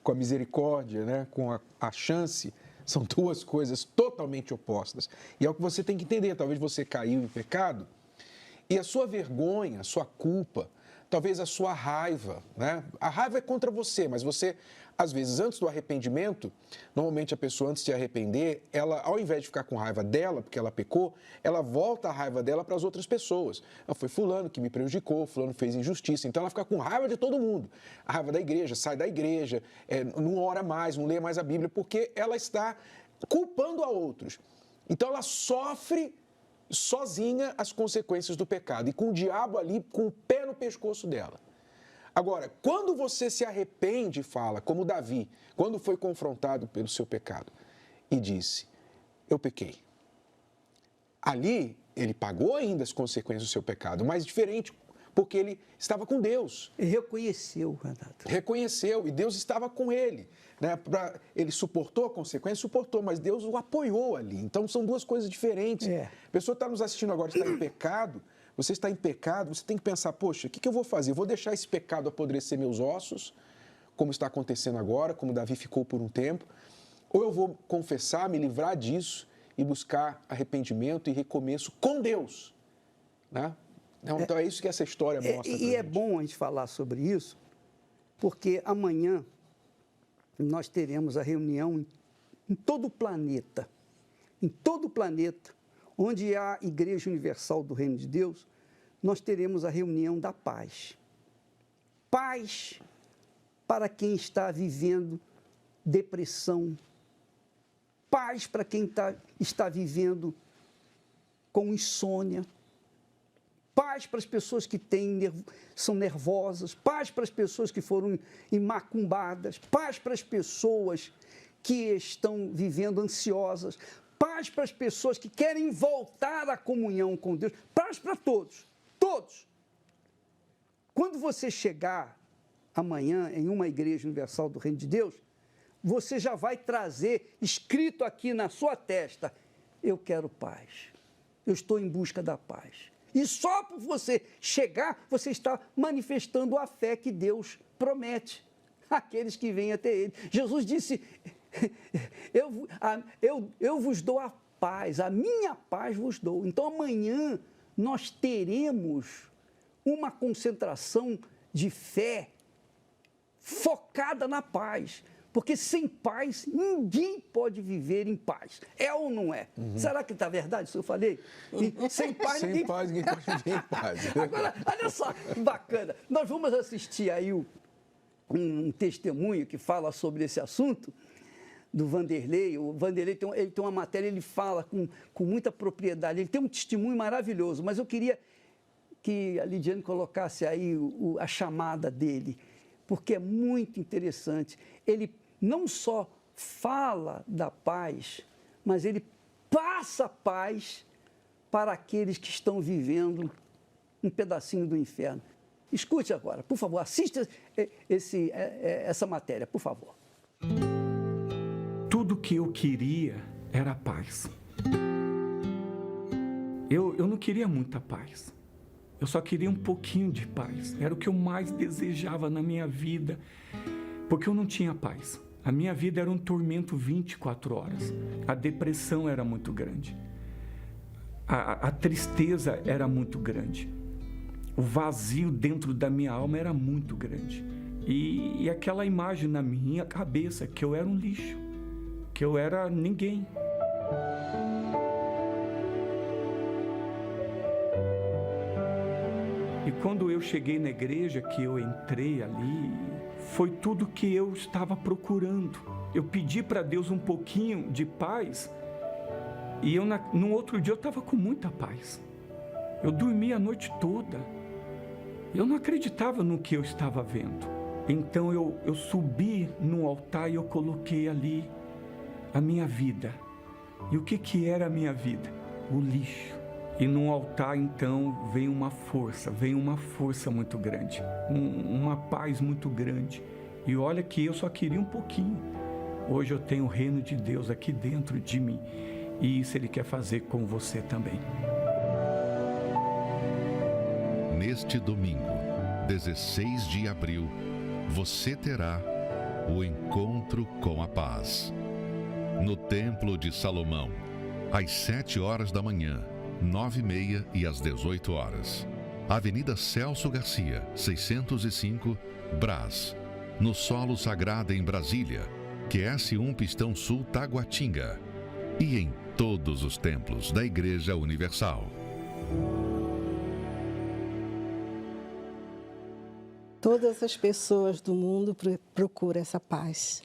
com a misericórdia, né? Com a chance, são duas coisas totalmente opostas. E é o que você tem que entender. Talvez você caiu em pecado e a sua vergonha, a sua culpa, talvez a sua raiva, né? A raiva é contra você, mas você, às vezes, antes do arrependimento, normalmente a pessoa, antes de arrepender, ela, ao invés de ficar com raiva dela, porque ela pecou, ela volta a raiva dela para as outras pessoas. Foi fulano que me prejudicou, fulano fez injustiça, então ela fica com raiva de todo mundo. A raiva da igreja, sai da igreja, não ora mais, não lê mais a Bíblia, porque ela está culpando a outros. Então ela sofre sozinha as consequências do pecado e com o diabo ali com o pé no pescoço dela. Agora, quando você se arrepende e fala, como Davi, quando foi confrontado pelo seu pecado e disse, eu pequei. Ali, ele pagou ainda as consequências do seu pecado, mas diferente, porque ele estava com Deus. E reconheceu, Renato. Reconheceu, e Deus estava com ele. Né? Ele suportou a consequência? Suportou, mas Deus o apoiou ali. Então, são duas coisas diferentes. A pessoa está nos assistindo agora, está em pecado, você está em pecado, você tem que pensar, poxa, o que eu vou fazer? Eu vou deixar esse pecado apodrecer meus ossos, como está acontecendo agora, como Davi ficou por um tempo, ou eu vou confessar, me livrar disso e buscar arrependimento e recomeço com Deus. Né? Então, é isso que essa história mostra. E é bom a gente falar sobre isso, porque amanhã nós teremos a reunião em todo o planeta, onde há a Igreja Universal do Reino de Deus, nós teremos a reunião da paz. Paz para quem está vivendo depressão, paz para quem está vivendo com insônia, paz para as pessoas que são nervosas, paz para as pessoas que foram macumbadas, paz para as pessoas que estão vivendo ansiosas, paz para as pessoas que querem voltar à comunhão com Deus, paz para todos, todos. Quando você chegar amanhã em uma Igreja Universal do Reino de Deus, você já vai trazer escrito aqui na sua testa, eu quero paz, eu estou em busca da paz. E só por você chegar, você está manifestando a fé que Deus promete àqueles que vêm até Ele. Jesus disse, eu vos dou a paz, a minha paz vos dou. Então amanhã nós teremos uma concentração de fé focada na paz. Porque sem paz, ninguém pode viver em paz. É ou não é? Será que está verdade isso que eu falei? Sem paz, ninguém pode viver em paz. Agora, olha só que bacana. Nós vamos assistir aí um testemunho que fala sobre esse assunto do Vanderlei. O Vanderlei ele tem uma matéria, ele fala com muita propriedade. Ele tem um testemunho maravilhoso, mas eu queria que a Lidiane colocasse aí a chamada dele, porque é muito interessante. Ele não só fala da paz, mas ele passa paz para aqueles que estão vivendo um pedacinho do inferno. Escute agora, por favor, assista essa matéria, por favor. Tudo que eu queria era paz. Eu não queria muita paz. Eu só queria um pouquinho de paz. Era o que eu mais desejava na minha vida, porque eu não tinha paz. A minha vida era um tormento 24 horas. A depressão era muito grande. A tristeza era muito grande. O vazio dentro da minha alma era muito grande. E aquela imagem na minha cabeça, que eu era um lixo, que eu era ninguém. E quando eu cheguei na igreja, que eu entrei ali, foi tudo que eu estava procurando. Eu pedi para Deus um pouquinho de paz e no outro dia eu estava com muita paz. Eu dormi a noite toda. Eu não acreditava no que eu estava vendo. Então eu subi no altar e eu coloquei ali a minha vida. E o que era a minha vida? O lixo. E no altar, então, veio uma força muito grande, uma paz muito grande. E olha que eu só queria um pouquinho. Hoje eu tenho o reino de Deus aqui dentro de mim. E isso Ele quer fazer com você também. Neste domingo, 16 de abril, você terá o encontro com a paz. No Templo de Salomão, às 7 horas da manhã, 9h30 e às 18 horas. Avenida Celso Garcia, 605, Brás. No Solo Sagrado em Brasília, QS1 Pistão Sul, Taguatinga. E em todos os templos da Igreja Universal. Todas as pessoas do mundo procuram essa paz.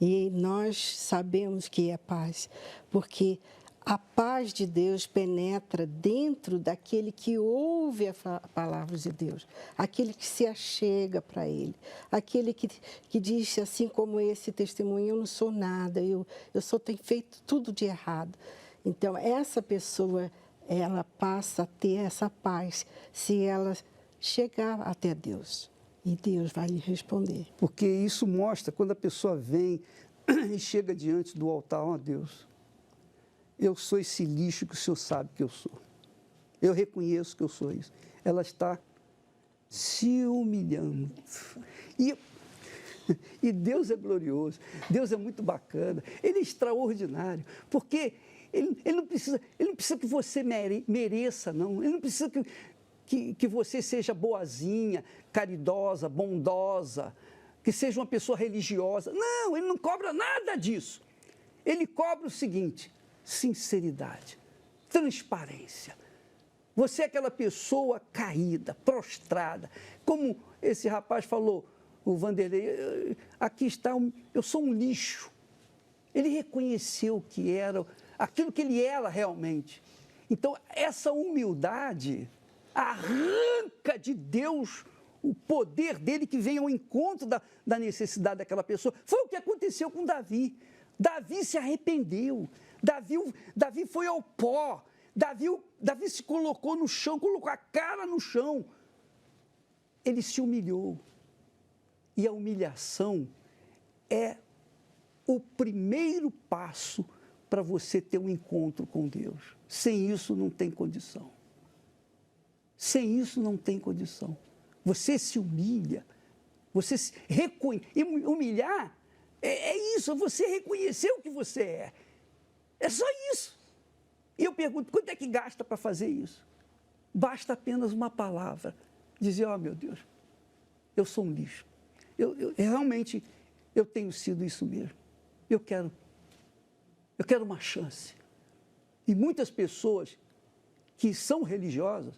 E nós sabemos que é paz, porque a paz de Deus penetra dentro daquele que ouve a palavra de Deus, aquele que se achega para Ele, aquele que diz assim como esse testemunho, eu não sou nada, eu só tenho feito tudo de errado. Então, essa pessoa, ela passa a ter essa paz se ela chegar até Deus. E Deus vai lhe responder. Porque isso mostra quando a pessoa vem e chega diante do altar, ó Deus, eu sou esse lixo que o Senhor sabe que eu sou. Eu reconheço que eu sou isso. Ela está se humilhando. E Deus é glorioso, Deus é muito bacana, Ele é extraordinário, porque Ele não precisa que você mereça, não. Ele não precisa que você seja boazinha, caridosa, bondosa, que seja uma pessoa religiosa. Não, Ele não cobra nada disso. Ele cobra o seguinte: sinceridade, transparência. Você é aquela pessoa caída, prostrada, como esse rapaz falou, o Vanderlei, aqui está, eu sou um lixo. Ele reconheceu que era aquilo que ele era realmente. Então, essa humildade arranca de Deus o poder dele que vem ao encontro da necessidade daquela pessoa. Foi o que aconteceu com Davi. Davi se arrependeu. Davi foi ao pó. Davi se colocou no chão, colocou a cara no chão. Ele se humilhou. E a humilhação é o primeiro passo para você ter um encontro com Deus. Sem isso não tem condição. Sem isso não tem condição. Você se humilha, você se reconhece. E humilhar é isso, você reconhecer o que você é. É só isso. E eu pergunto, quanto é que gasta para fazer isso? Basta apenas uma palavra. Dizer, ó, meu Deus, eu sou um lixo. Realmente, eu tenho sido isso mesmo. Eu quero uma chance. E muitas pessoas que são religiosas,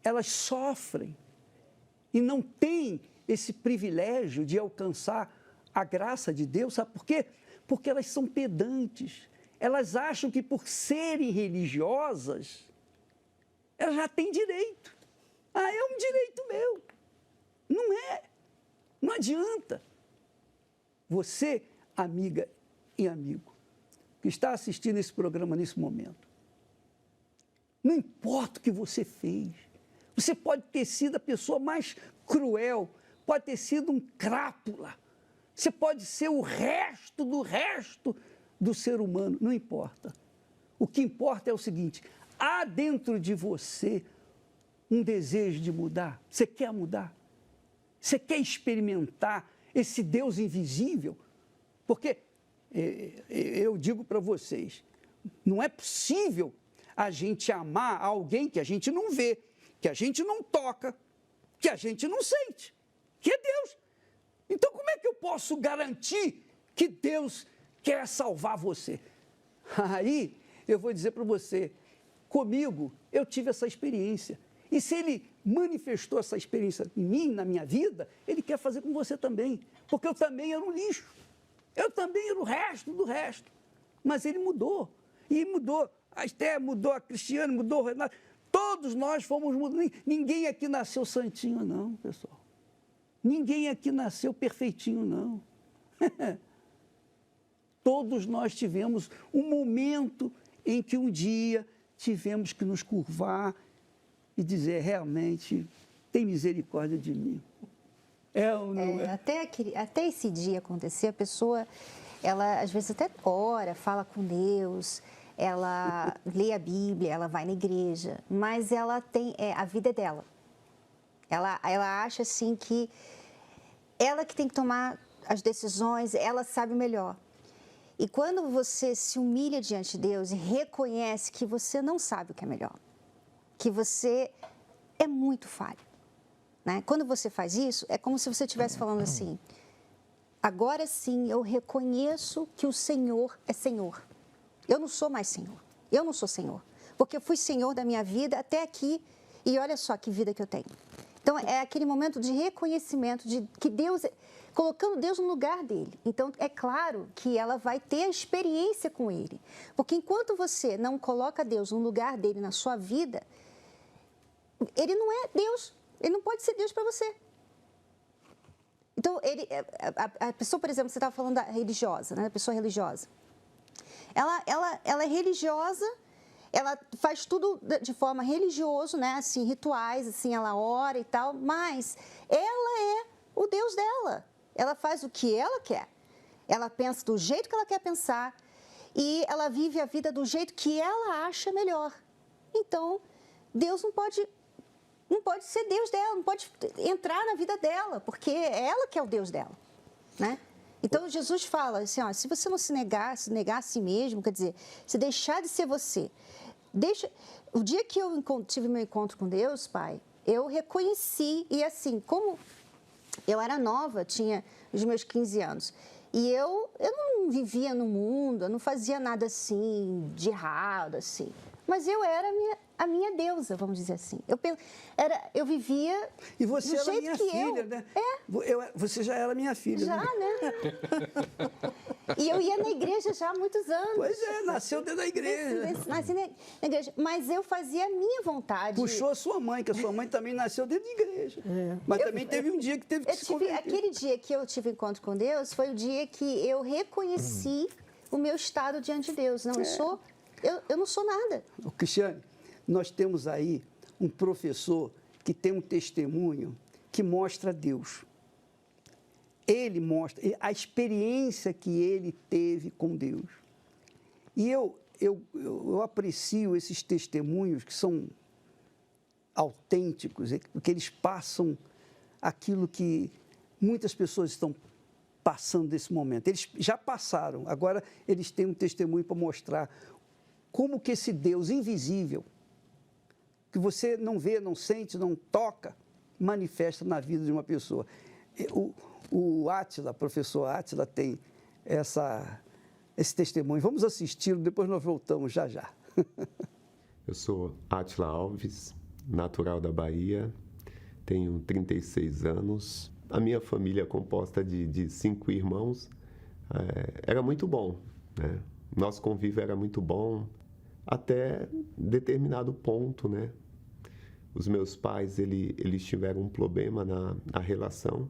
elas sofrem e não têm esse privilégio de alcançar a graça de Deus. Sabe por quê? Porque elas são pedantes. Elas acham que por serem religiosas, elas já têm direito. Ah, é um direito meu. Não é. Não adianta. Você, amiga e amigo, que está assistindo esse programa nesse momento, não importa o que você fez, você pode ter sido a pessoa mais cruel, pode ter sido um crápula, você pode ser o resto do ser humano, não importa. O que importa é o seguinte: há dentro de você um desejo de mudar. Você quer mudar? Você quer experimentar esse Deus invisível? Porque eu digo para vocês, não é possível a gente amar alguém que a gente não vê, que a gente não toca, que a gente não sente, que é Deus. Então, como é que eu posso garantir que Deus quer salvar você? Aí, eu vou dizer para você, comigo, eu tive essa experiência. E se ele manifestou essa experiência em mim, na minha vida, ele quer fazer com você também. Porque eu também era um lixo. Eu também era o resto do resto. Mas ele mudou. E mudou. A Esther mudou, a Cristiane mudou, o Renato. Todos nós fomos mudados. Ninguém aqui nasceu santinho, não, pessoal. Ninguém aqui nasceu perfeitinho, não. Todos nós tivemos um momento em que um dia tivemos que nos curvar e dizer, realmente, tem misericórdia de mim. É ou não é? Até esse dia acontecer, a pessoa, ela às vezes até ora, fala com Deus, ela lê a Bíblia, ela vai na igreja, mas ela tem, a vida é dela. Ela acha assim que ela que tem que tomar as decisões, ela sabe melhor. E quando você se humilha diante de Deus e reconhece que você não sabe o que é melhor, que você é muito falho, né? Quando você faz isso, é como se você estivesse falando assim, agora sim eu reconheço que o Senhor é Senhor. Eu não sou mais Senhor, eu não sou Senhor, porque eu fui Senhor da minha vida até aqui e olha só que vida que eu tenho. Então, é aquele momento de reconhecimento de que Deus, colocando Deus no lugar dele. Então, é claro que ela vai ter a experiência com ele. Porque enquanto você não coloca Deus no lugar dele na sua vida, ele não é Deus. Ele não pode ser Deus para você. Então, a pessoa, por exemplo, você estava falando da religiosa, né? A pessoa religiosa. Ela é religiosa. Ela faz tudo de forma religiosa, né? Assim, rituais, assim, ela ora e tal, mas ela é o Deus dela. Ela faz o que ela quer. Ela pensa do jeito que ela quer pensar e ela vive a vida do jeito que ela acha melhor. Então, Deus não pode ser Deus dela, não pode entrar na vida dela, porque é ela que é o Deus dela, né? Então, Jesus fala assim, ó, se você não se negar a si mesmo, quer dizer, se deixar de ser você, o dia que eu tive meu encontro com Deus, Pai, eu reconheci, e assim, como eu era nova, tinha os meus 15 anos, e eu não vivia no mundo, eu não fazia nada assim, de errado, assim, mas eu era a minha deusa, vamos dizer assim. Eu vivia e você do era jeito minha que filha, eu... né? Você já era minha filha. Já, né? E eu ia na igreja já há muitos anos. Pois é, nasceu dentro da igreja. Nasci na igreja. Mas eu fazia a minha vontade. Puxou a sua mãe, que a sua mãe também nasceu dentro de igreja. Mas também teve um dia que teve que se converter. Aquele dia que eu tive encontro com Deus foi o dia que eu reconheci o meu estado diante de Deus. Não, eu não sou nada. Cristiane, nós temos aí um professor que tem um testemunho que mostra Deus. Ele mostra a experiência que ele teve com Deus. E eu aprecio esses testemunhos que são autênticos, porque eles passam aquilo que muitas pessoas estão passando nesse momento. Eles já passaram, agora eles têm um testemunho para mostrar como que esse Deus invisível, que você não vê, não sente, não toca, manifesta na vida de uma pessoa. O Átila, professor Átila, tem esse testemunho. Vamos assisti-lo, depois nós voltamos já já. Eu sou Átila Alves, natural da Bahia, tenho 36 anos. A minha família é composta de 5 irmãos. Era muito bom, né? Nosso convívio era muito bom, até determinado ponto, né? Os meus pais, eles tiveram um problema na relação.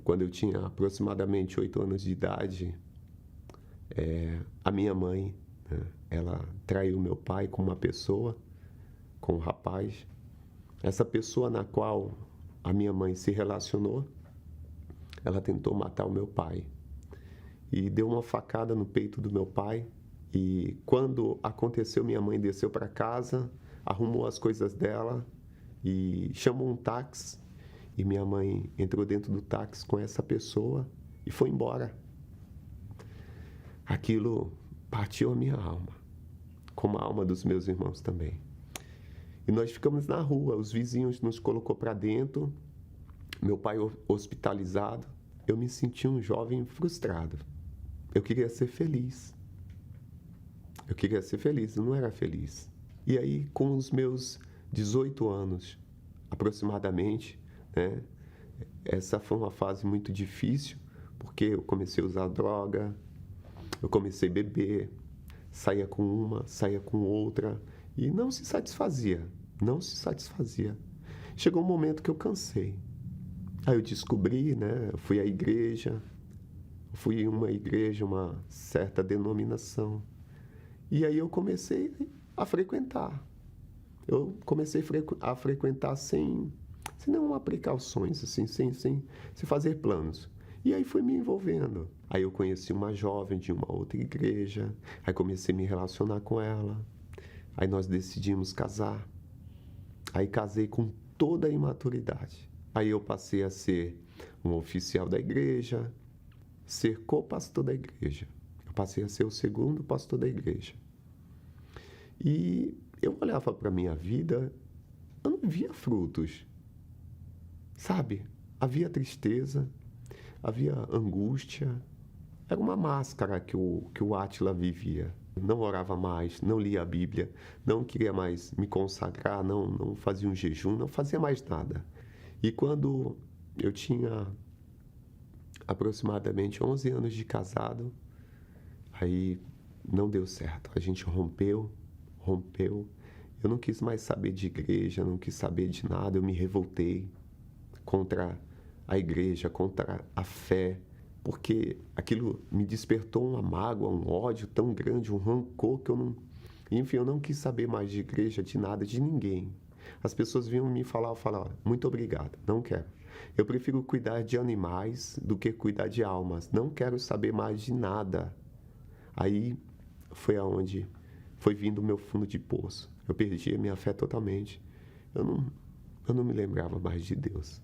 Quando eu tinha aproximadamente 8 anos de idade, a minha mãe, né, ela traiu meu pai com uma pessoa, com um rapaz. Essa pessoa na qual a minha mãe se relacionou, ela tentou matar o meu pai. E deu uma facada no peito do meu pai. E quando aconteceu, minha mãe desceu para casa, arrumou as coisas dela e chamou um táxi. E minha mãe entrou dentro do táxi com essa pessoa e foi embora. Aquilo partiu a minha alma, como a alma dos meus irmãos também. E nós ficamos na rua, os vizinhos nos colocou para dentro, meu pai hospitalizado. Eu me senti um jovem frustrado. Eu queria ser feliz. Eu não era feliz. E aí, com os meus 18 anos, aproximadamente, né? Essa foi uma fase muito difícil, porque eu comecei a usar droga, eu comecei a beber, saía com uma, saía com outra, e não se satisfazia. Chegou um momento que eu cansei. Aí eu descobri, né? Eu fui à igreja, fui em uma igreja, uma certa denominação. E aí eu comecei a frequentar. Eu comecei a frequentar sem nenhuma precauções, assim, sem fazer planos. E aí fui me envolvendo. Aí eu conheci uma jovem de uma outra igreja, aí comecei a me relacionar com ela. Aí nós decidimos casar. Aí casei com toda a imaturidade. Aí eu passei a ser um oficial da igreja, ser co-pastor da igreja. Eu passei a ser o segundo pastor da igreja. E eu olhava para a minha vida, eu não via frutos. Sabe? Havia tristeza, havia angústia. Era uma máscara que o Átila vivia. Não orava mais, não lia a Bíblia, não queria mais me consagrar, não fazia um jejum, não fazia mais nada. E quando eu tinha aproximadamente 11 anos de casado, aí não deu certo. A gente rompeu. Eu não quis mais saber de igreja, não quis saber de nada. Eu me revoltei contra a igreja, contra a fé, porque aquilo me despertou uma mágoa, um ódio tão grande, um rancor que eu não quis saber mais de igreja, de nada, de ninguém. As pessoas vinham me falar, eu falava, muito obrigado, não quero. Eu prefiro cuidar de animais do que cuidar de almas, não quero saber mais de nada. Aí foi aonde foi vindo o meu fundo de poço. Eu perdi a minha fé totalmente. Eu não me lembrava mais de Deus.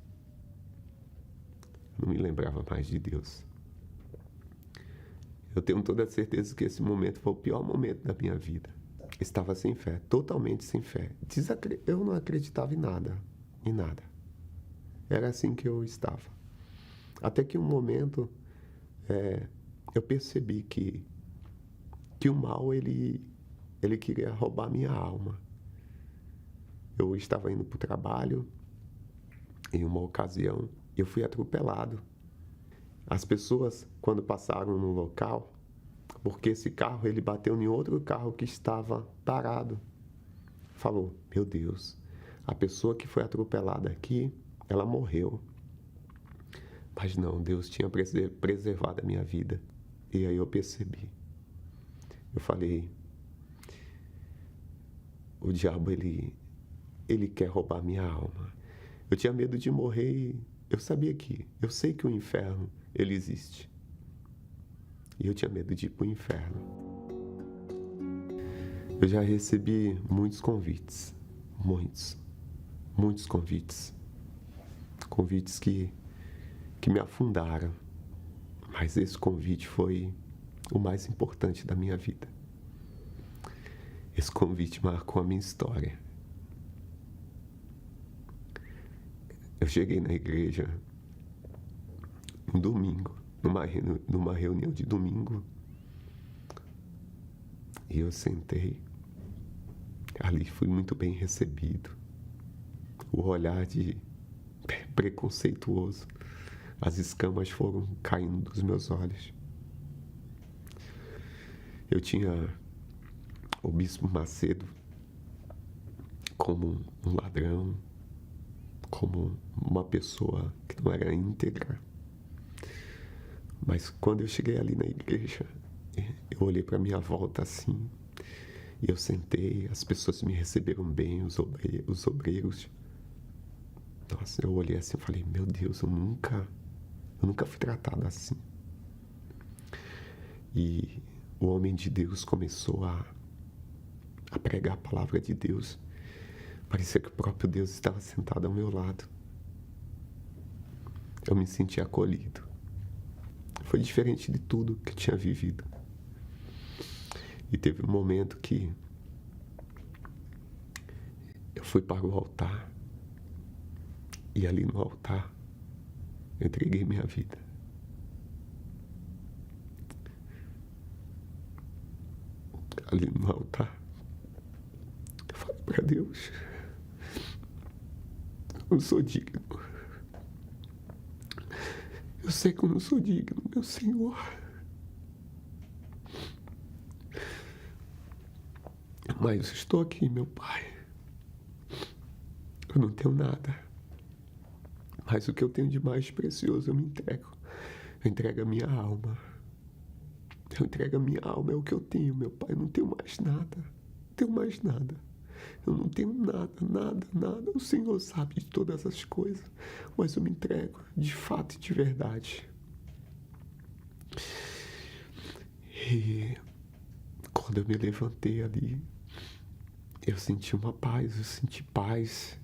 Eu tenho toda a certeza que esse momento foi o pior momento da minha vida. Estava sem fé, totalmente sem fé. Eu não acreditava em nada. Era assim que eu estava. Até que um momento eu percebi que o mal, ele queria roubar minha alma. Eu estava indo para o trabalho, em uma ocasião, eu fui atropelado. As pessoas, quando passaram no local, porque esse carro, ele bateu em outro carro que estava parado, falou, meu Deus, a pessoa que foi atropelada aqui, ela morreu. Mas não, Deus tinha preservado a minha vida. E aí eu percebi. Eu falei, o diabo, ele quer roubar minha alma. Eu tinha medo de morrer e eu sei que o inferno, ele existe. E eu tinha medo de ir para o inferno. Eu já recebi muitos convites, muitos convites. Convites que me afundaram. Mas esse convite foi o mais importante da minha vida. Esse convite marcou a minha história. Eu cheguei na igreja um domingo, numa reunião de domingo, e eu sentei. Ali fui muito bem recebido. O olhar de preconceituoso, as escamas foram caindo dos meus olhos. Eu tinha o Bispo Macedo como um ladrão, como uma pessoa que não era íntegra. Mas quando eu cheguei ali na igreja, eu olhei para minha volta assim, e eu sentei, as pessoas me receberam bem, os obreiros. Nossa, eu olhei assim e falei, meu Deus, eu nunca fui tratado assim. E o homem de Deus começou a pregar a palavra de Deus. Parecia que o próprio Deus estava sentado ao meu lado. Eu me senti acolhido. Foi diferente de tudo que eu tinha vivido. E teve um momento que eu fui para o altar. E ali no altar, eu entreguei minha vida. Ali no altar, eu falei para Deus, não sou digno. Eu sei que eu não sou digno, meu Senhor. Mas estou aqui, meu Pai. Eu não tenho nada. Mas o que eu tenho de mais precioso eu me entrego. Eu entrego a minha alma. Eu entrego a minha alma, é o que eu tenho, meu Pai. Eu não tenho mais nada. Não tenho mais nada. Eu não tenho nada, nada, nada. O Senhor sabe de todas as coisas. Mas eu me entrego, de fato e de verdade. E quando eu me levantei ali, eu senti uma paz, eu senti paz.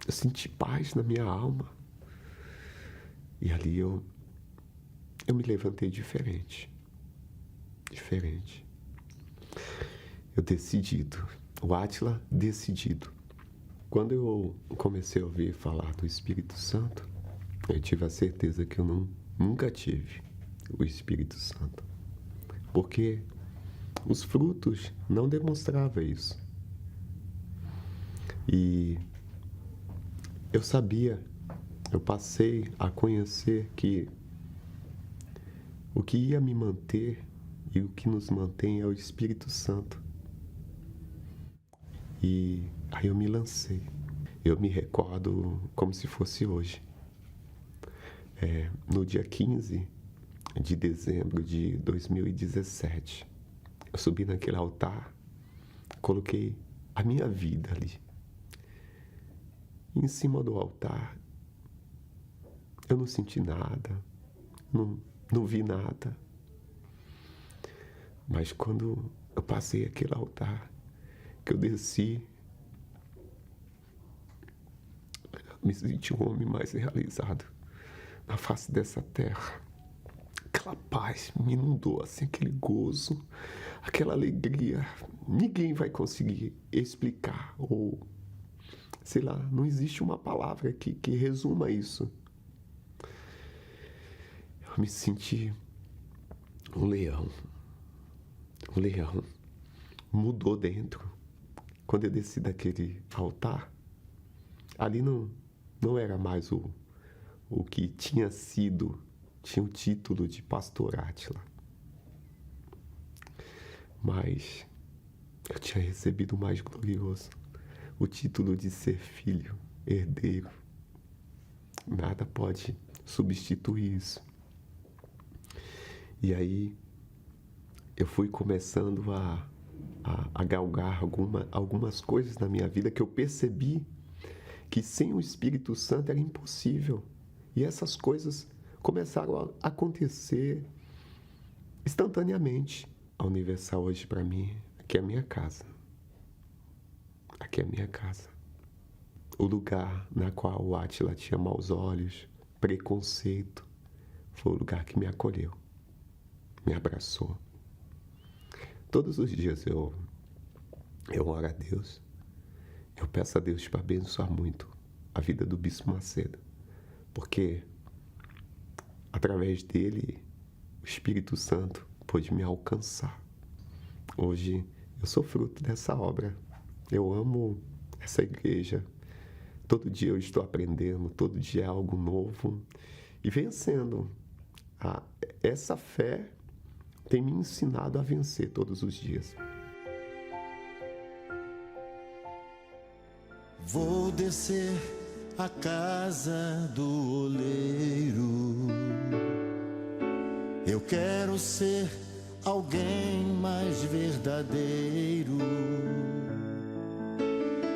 Eu senti paz na minha alma. E ali eu me levantei diferente. Diferente. Eu decidido. O Átila decidido. Quando eu comecei a ouvir falar do Espírito Santo, eu tive a certeza que eu nunca tive o Espírito Santo. Porque os frutos não demonstravam isso. E eu sabia, eu passei a conhecer que o que ia me manter e o que nos mantém é o Espírito Santo. E aí eu me lancei. Eu me recordo como se fosse hoje. No dia 15 de dezembro de 2017, eu subi naquele altar, coloquei a minha vida ali. E em cima do altar, eu não senti nada, não vi nada. Mas quando eu passei aquele altar, que eu desci, eu me senti um homem mais realizado na face dessa terra. Aquela paz me inundou, assim, aquele gozo, aquela alegria. Ninguém vai conseguir explicar ou, sei lá, não existe uma palavra que resuma isso. Eu me senti um leão. Um leão mudou dentro. Quando eu desci daquele altar, ali não era mais o que tinha sido, tinha o título de Pastor Átila. Mas eu tinha recebido o mais glorioso, o título de ser filho, herdeiro. Nada pode substituir isso. E aí eu fui começando a galgar algumas coisas na minha vida que eu percebi que sem o Espírito Santo era impossível. E essas coisas começaram a acontecer instantaneamente. A Universal hoje para mim, aqui é a minha casa. Aqui é a minha casa. O lugar na qual o Átila tinha maus olhos, preconceito, foi o lugar que me acolheu, me abraçou. Todos os dias eu oro a Deus, eu peço a Deus para abençoar muito a vida do Bispo Macedo, porque através dele o Espírito Santo pôde me alcançar. Hoje eu sou fruto dessa obra, eu amo essa igreja, todo dia eu estou aprendendo, todo dia é algo novo e vencendo. Essa fé tem me ensinado a vencer todos os dias. Vou descer à casa do oleiro. Eu quero ser alguém mais verdadeiro.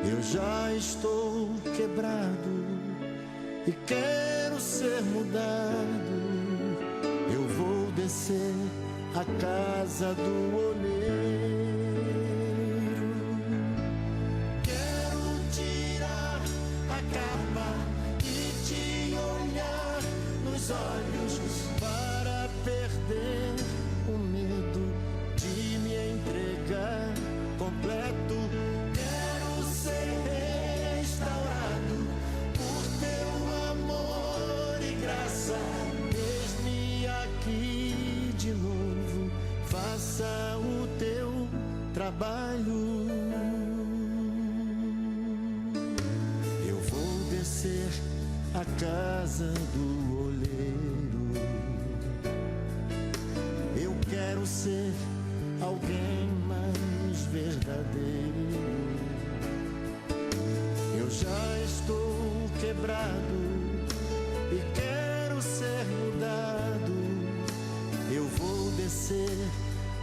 Eu já estou quebrado e quero ser mudado. Eu vou descer a casa do oleiro. Quero tirar a capa e te olhar nos olhos para perder o medo de me entregar completo. Quero ser restaurado por teu amor e graça. Eis-me aqui de novo, faça o teu trabalho. Eu vou descer a casa do oleiro. Eu quero ser alguém mais verdadeiro. Eu já estou quebrado e quero ser mudado. Eu vou descer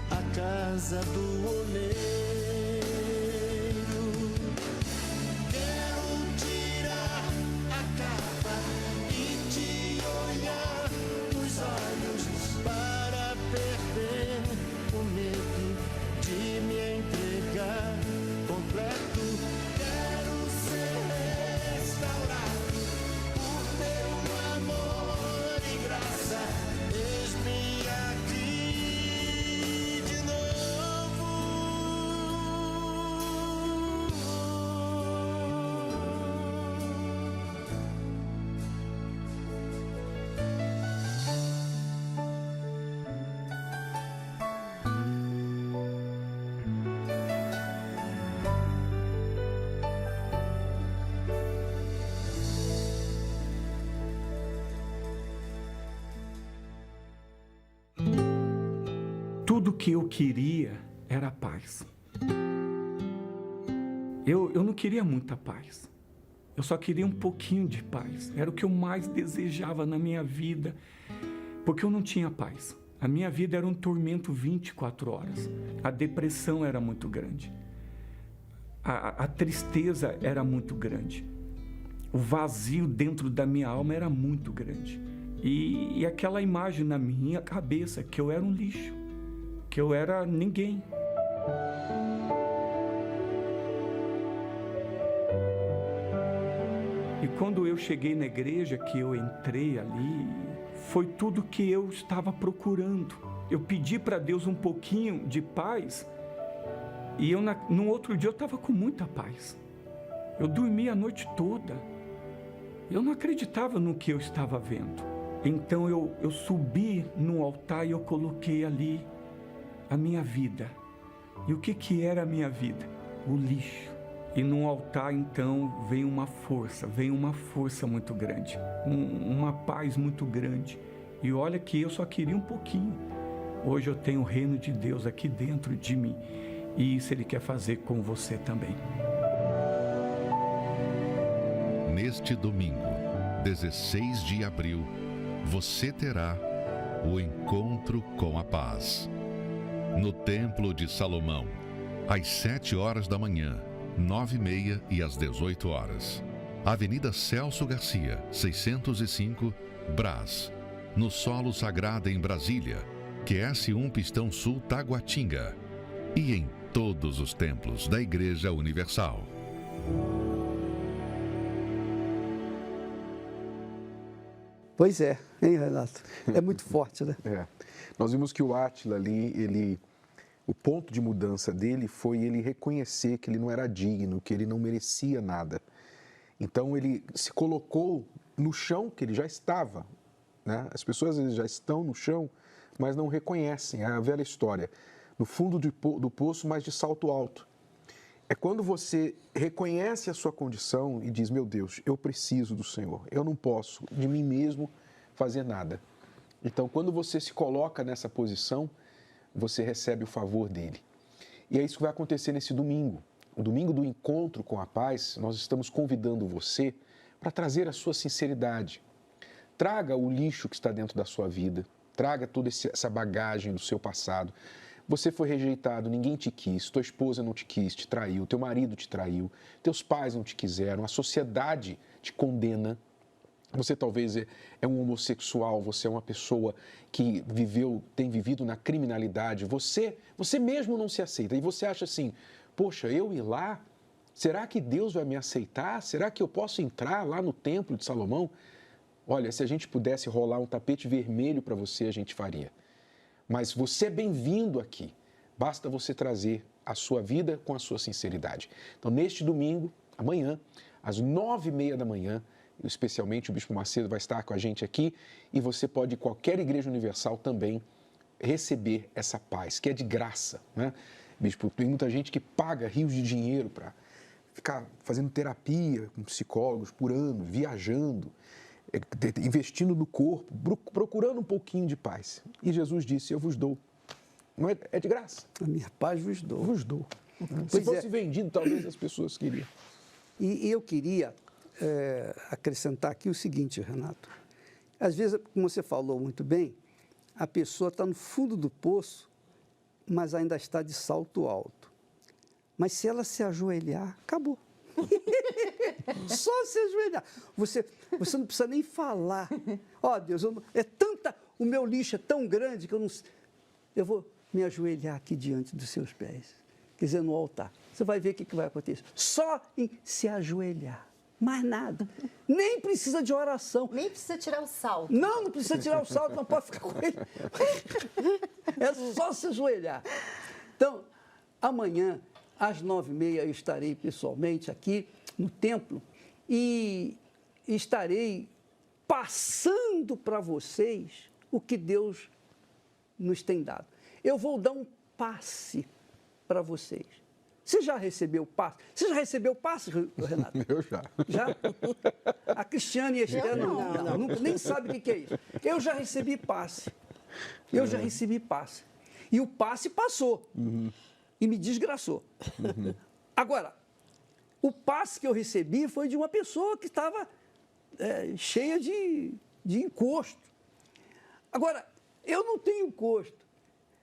a casa do oleiro. Quero tirar a capa e te olhar nos olhos para perder o medo de me entregar completo. Quero ser restaurado por teu amor e graça. Eis-me aqui de novo. Tudo que eu queria era paz. Eu não queria muita paz. Eu só queria um pouquinho de paz. Era o que eu mais desejava na minha vida, porque eu não tinha paz. A minha vida era um tormento 24 horas. A depressão era muito grande. A tristeza era muito grande. O vazio dentro da minha alma era muito grande. E aquela imagem na minha cabeça que eu era um lixo, que eu era ninguém. E quando eu cheguei na igreja, que eu entrei ali, foi tudo que eu estava procurando. Eu pedi para Deus um pouquinho de paz e no outro dia eu estava com muita paz. Eu dormi a noite toda. Eu não acreditava no que eu estava vendo. Então eu subi no altar e eu coloquei ali a minha vida. E o que era a minha vida? O lixo. E no altar, então, veio uma força muito grande, uma paz muito grande. E olha que eu só queria um pouquinho. Hoje eu tenho o reino de Deus aqui dentro de mim. E isso Ele quer fazer com você também. Neste domingo, 16 de abril, você terá o encontro com a paz. No Templo de Salomão, às 7 horas da manhã, 9h30 e às 18 horas. Avenida Celso Garcia, 605, Brás. No Solo Sagrada em Brasília, QS1 Pistão Sul Taguatinga. E em todos os templos da Igreja Universal. Pois é, hein, Renato? É muito forte, né? É. Nós vimos que o Átila ali, o ponto de mudança dele foi ele reconhecer que ele não era digno, que ele não merecia nada. Então ele se colocou no chão que ele já estava, né? As pessoas às vezes já estão no chão, mas não reconhecem. É a velha história. No fundo do poço, mas de salto alto. É quando você reconhece a sua condição e diz, meu Deus, eu preciso do Senhor. Eu não posso de mim mesmo fazer nada. Então, quando você se coloca nessa posição, você recebe o favor dele. E é isso que vai acontecer nesse domingo. O domingo do encontro com a paz, nós estamos convidando você para trazer a sua sinceridade. Traga o lixo que está dentro da sua vida. Traga toda essa bagagem do seu passado. Você foi rejeitado, ninguém te quis, tua esposa não te quis, te traiu, teu marido te traiu, teus pais não te quiseram, a sociedade te condena. Você talvez é um homossexual, você é uma pessoa que tem vivido na criminalidade, você mesmo não se aceita. E você acha assim, poxa, eu ir lá, será que Deus vai me aceitar? Será que eu posso entrar lá no Templo de Salomão? Olha, se a gente pudesse rolar um tapete vermelho para você, a gente faria. Mas você é bem-vindo aqui. Basta você trazer a sua vida com a sua sinceridade. Então, neste domingo, amanhã, às 9h30 da manhã, especialmente o Bispo Macedo vai estar com a gente aqui e você pode, qualquer igreja universal também, receber essa paz, que é de graça, né? Bispo, tem muita gente que paga rios de dinheiro para ficar fazendo terapia com psicólogos por ano, viajando. investindo no corpo, procurando um pouquinho de paz. E Jesus disse, eu vos dou. Não é de graça. A minha paz vos dou. Vos dou. Se Pois fosse é. vendido, talvez as pessoas queriam. E eu queria acrescentar aqui o seguinte, Renato. Às vezes, como você falou muito bem, a pessoa está no fundo do poço, mas ainda está de salto alto. Mas se ela se ajoelhar, acabou. Só se ajoelhar. Você não precisa nem falar. Ó, Deus, o meu lixo é tão grande que eu vou me ajoelhar aqui diante dos seus pés. Quer dizer, no altar. Você vai ver o que vai acontecer. Só em se ajoelhar. Mais nada. Nem precisa de oração. Nem precisa tirar o salto. Não precisa tirar o salto, não pode ficar com ele. É só se ajoelhar. Então, amanhã, às 9h30, eu estarei pessoalmente aqui no templo e estarei passando para vocês o que Deus nos tem dado. Eu vou dar um passe para vocês. Você já recebeu o passe? Você já recebeu o passe, Renato? Eu já. Já? A Cristiane e a Esther nunca nem sabe o que é isso. Eu já recebi passe. Eu já recebi passe. E o passe passou. E me desgraçou. Agora, o passe que eu recebi foi de uma pessoa que estava cheia de encosto. Agora, eu não tenho encosto.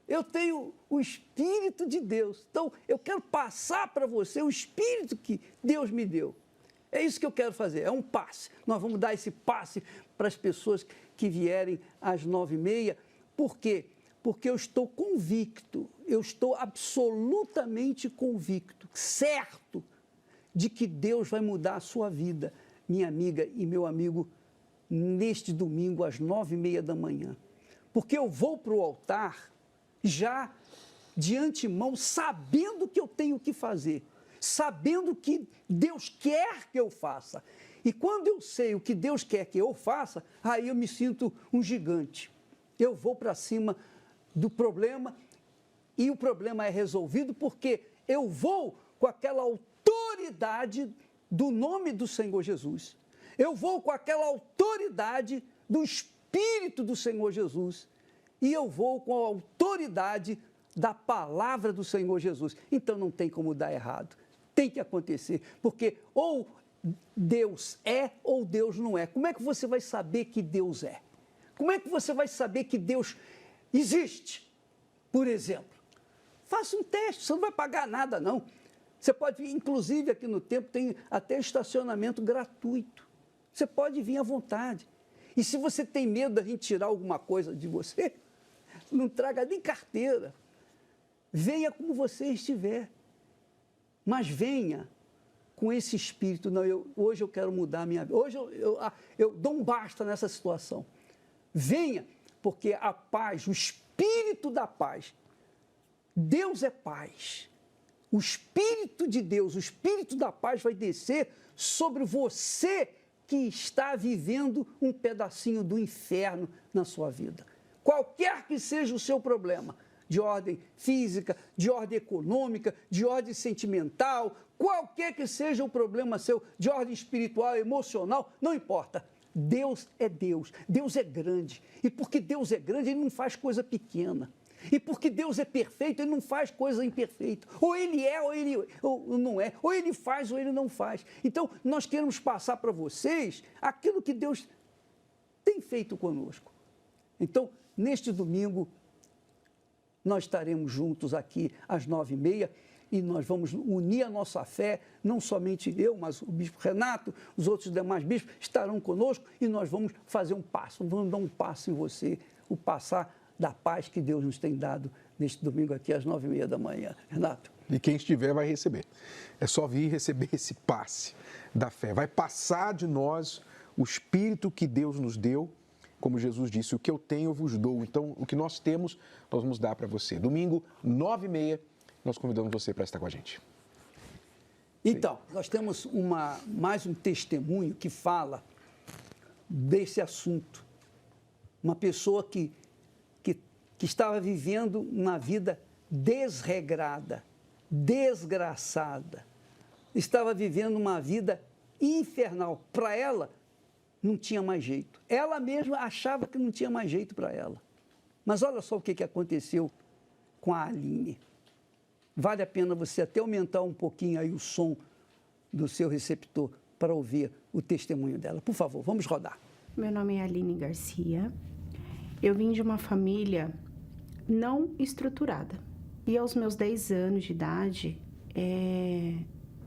Eu tenho o Espírito de Deus. Então, eu quero passar para você o Espírito que Deus me deu. É isso que eu quero fazer, é um passe. Nós vamos dar esse passe para as pessoas que vierem às 9h30. Por quê? Porque eu estou convicto, eu estou absolutamente convicto, certo, de que Deus vai mudar a sua vida, minha amiga e meu amigo, neste domingo às 9h30 da manhã. Porque eu vou para o altar já de antemão, sabendo que eu tenho que fazer, sabendo que Deus quer que eu faça. E quando eu sei o que Deus quer que eu faça, aí eu me sinto um gigante. Eu vou para cima do problema e o problema é resolvido porque eu vou com aquela autoridade do nome do Senhor Jesus. Eu vou com aquela autoridade do Espírito do Senhor Jesus. E eu vou com a autoridade da palavra do Senhor Jesus. Então não tem como dar errado. Tem que acontecer, porque ou Deus é ou Deus não é. Como é que você vai saber que Deus é? Como é que você vai saber que Deus existe? Por exemplo, faça um teste, você não vai pagar nada não. Você pode vir, inclusive aqui no templo tem até estacionamento gratuito. Você pode vir à vontade. E se você tem medo da gente tirar alguma coisa de você, não traga nem carteira. Venha como você estiver. Mas venha com esse espírito. Não, hoje eu quero mudar a minha vida. Hoje eu dou um basta nessa situação. Venha, porque a paz, o espírito da paz, Deus é paz. O Espírito de Deus, o Espírito da paz vai descer sobre você que está vivendo um pedacinho do inferno na sua vida. Qualquer que seja o seu problema, de ordem física, de ordem econômica, de ordem sentimental, qualquer que seja o problema seu, de ordem espiritual, emocional, não importa. Deus é Deus, Deus é grande. E porque Deus é grande, Ele não faz coisa pequena. E porque Deus é perfeito, Ele não faz coisa imperfeita. Ou Ele é, ou não é. Ou Ele faz, ou Ele não faz. Então, nós queremos passar para vocês aquilo que Deus tem feito conosco. Então, neste domingo, nós estaremos juntos aqui às 9h30 e nós vamos unir a nossa fé, não somente eu, mas o bispo Renato, os outros demais bispos estarão conosco e nós vamos fazer um passo, vamos dar um passo em você, o passar da paz que Deus nos tem dado neste domingo aqui às 9h30 da manhã. Renato. E quem estiver vai receber. É só vir receber esse passe da fé. Vai passar de nós o Espírito que Deus nos deu, como Jesus disse, o que eu tenho eu vos dou. Então, o que nós temos, nós vamos dar para você. Domingo, 9h30, nós convidamos você para estar com a gente. Então, nós temos mais um testemunho que fala desse assunto. Uma pessoa que estava vivendo uma vida desregrada, desgraçada. Estava vivendo uma vida infernal. Para ela, não tinha mais jeito. Ela mesma achava que não tinha mais jeito para ela. Mas olha só o que aconteceu com a Aline. Vale a pena você até aumentar um pouquinho aí o som do seu receptor para ouvir o testemunho dela. Por favor, vamos rodar. Meu nome é Aline Garcia. Eu vim de uma família não estruturada. E aos meus 10 anos de idade,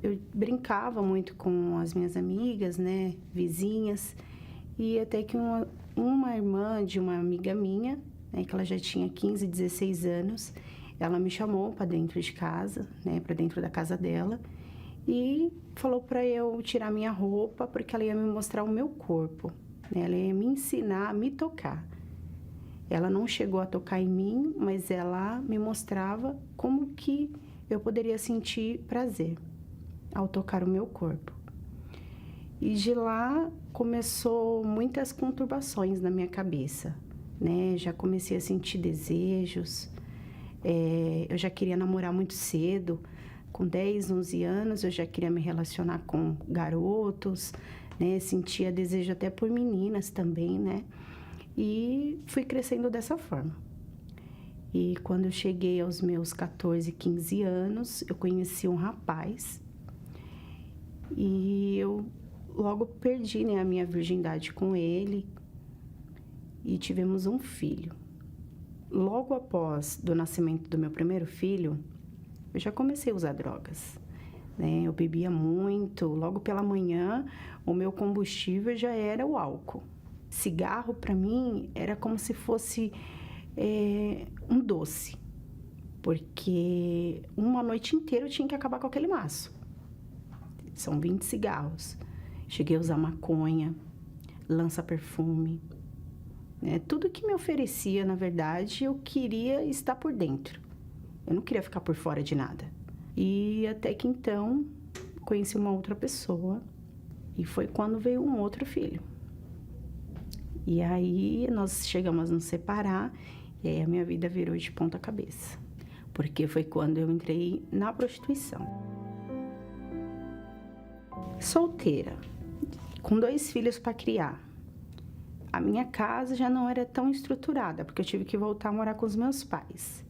eu brincava muito com as minhas amigas, né, vizinhas, e até que uma irmã de uma amiga minha, né, que ela já tinha 15, 16 anos, ela me chamou para dentro de casa, né, para dentro da casa dela, e falou para eu tirar minha roupa, porque ela ia me mostrar o meu corpo, né, ela ia me ensinar a me tocar. Ela não chegou a tocar em mim, mas ela me mostrava como que eu poderia sentir prazer ao tocar o meu corpo. E de lá começou muitas conturbações na minha cabeça, né? Já comecei a sentir desejos, eu já queria namorar muito cedo, com 10, 11 anos eu já queria me relacionar com garotos, né? Sentia desejo até por meninas também, né? E fui crescendo dessa forma. E quando eu cheguei aos meus 14, 15 anos, eu conheci um rapaz e eu logo perdi, né, a minha virgindade com ele e tivemos um filho. Logo após do nascimento do meu primeiro filho, eu já comecei a usar drogas, né? Eu bebia muito, logo pela manhã o meu combustível já era o álcool. Cigarro, para mim, era como se fosse um doce, porque uma noite inteira eu tinha que acabar com aquele maço. São 20 cigarros. Cheguei a usar maconha, lança-perfume, né? Tudo que me oferecia, na verdade, eu queria estar por dentro. Eu não queria ficar por fora de nada. E até que então, conheci uma outra pessoa e foi quando veio um outro filho. E aí, nós chegamos a nos separar e aí a minha vida virou de ponta cabeça. Porque foi quando eu entrei na prostituição. Solteira, com 2 filhos para criar. A minha casa já não era tão estruturada, porque eu tive que voltar a morar com os meus pais.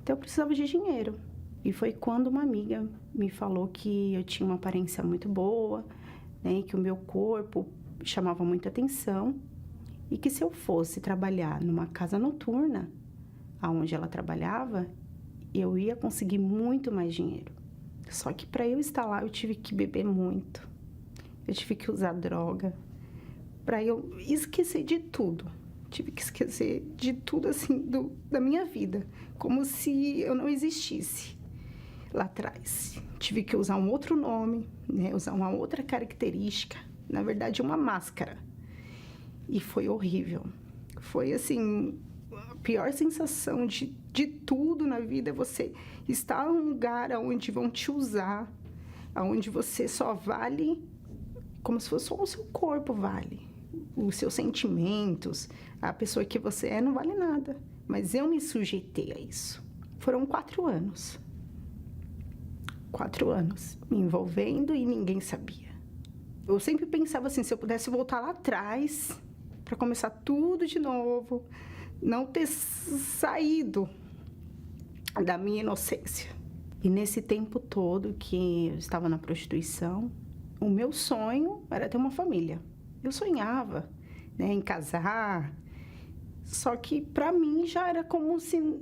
Então, eu precisava de dinheiro. E foi quando uma amiga me falou que eu tinha uma aparência muito boa, né, que o meu corpo chamava muita atenção. E que se eu fosse trabalhar numa casa noturna, aonde ela trabalhava, eu ia conseguir muito mais dinheiro. Só que para eu estar lá, eu tive que beber muito. Eu tive que usar droga. Para eu esquecer de tudo. Tive que esquecer de tudo, assim, da minha vida. Como se eu não existisse lá atrás. Tive que usar um outro nome, né? Usar uma outra característica. Na verdade, uma máscara. E foi horrível. Foi, assim, a pior sensação de tudo na vida é você estar num lugar onde vão te usar, onde você só vale como se fosse só o seu corpo vale. Os seus sentimentos, a pessoa que você é não vale nada. Mas eu me sujeitei a isso. Foram 4 anos. 4 anos me envolvendo e ninguém sabia. Eu sempre pensava assim, se eu pudesse voltar lá atrás para começar tudo de novo, não ter saído da minha inocência. E nesse tempo todo que eu estava na prostituição, o meu sonho era ter uma família. Eu sonhava, né, em casar, só que para mim já era como se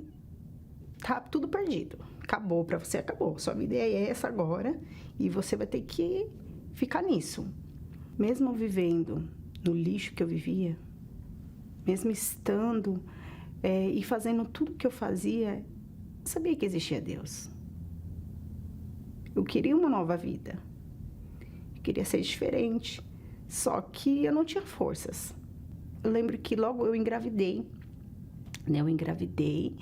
tá tudo perdido. Acabou, para você acabou. Sua vida é essa agora e você vai ter que ficar nisso. Mesmo vivendo no lixo que eu vivia, mesmo estando e fazendo tudo que eu fazia, eu sabia que existia Deus. Eu queria uma nova vida. Eu queria ser diferente. Só que eu não tinha forças. Eu lembro que logo eu engravidei, né? Eu engravidei,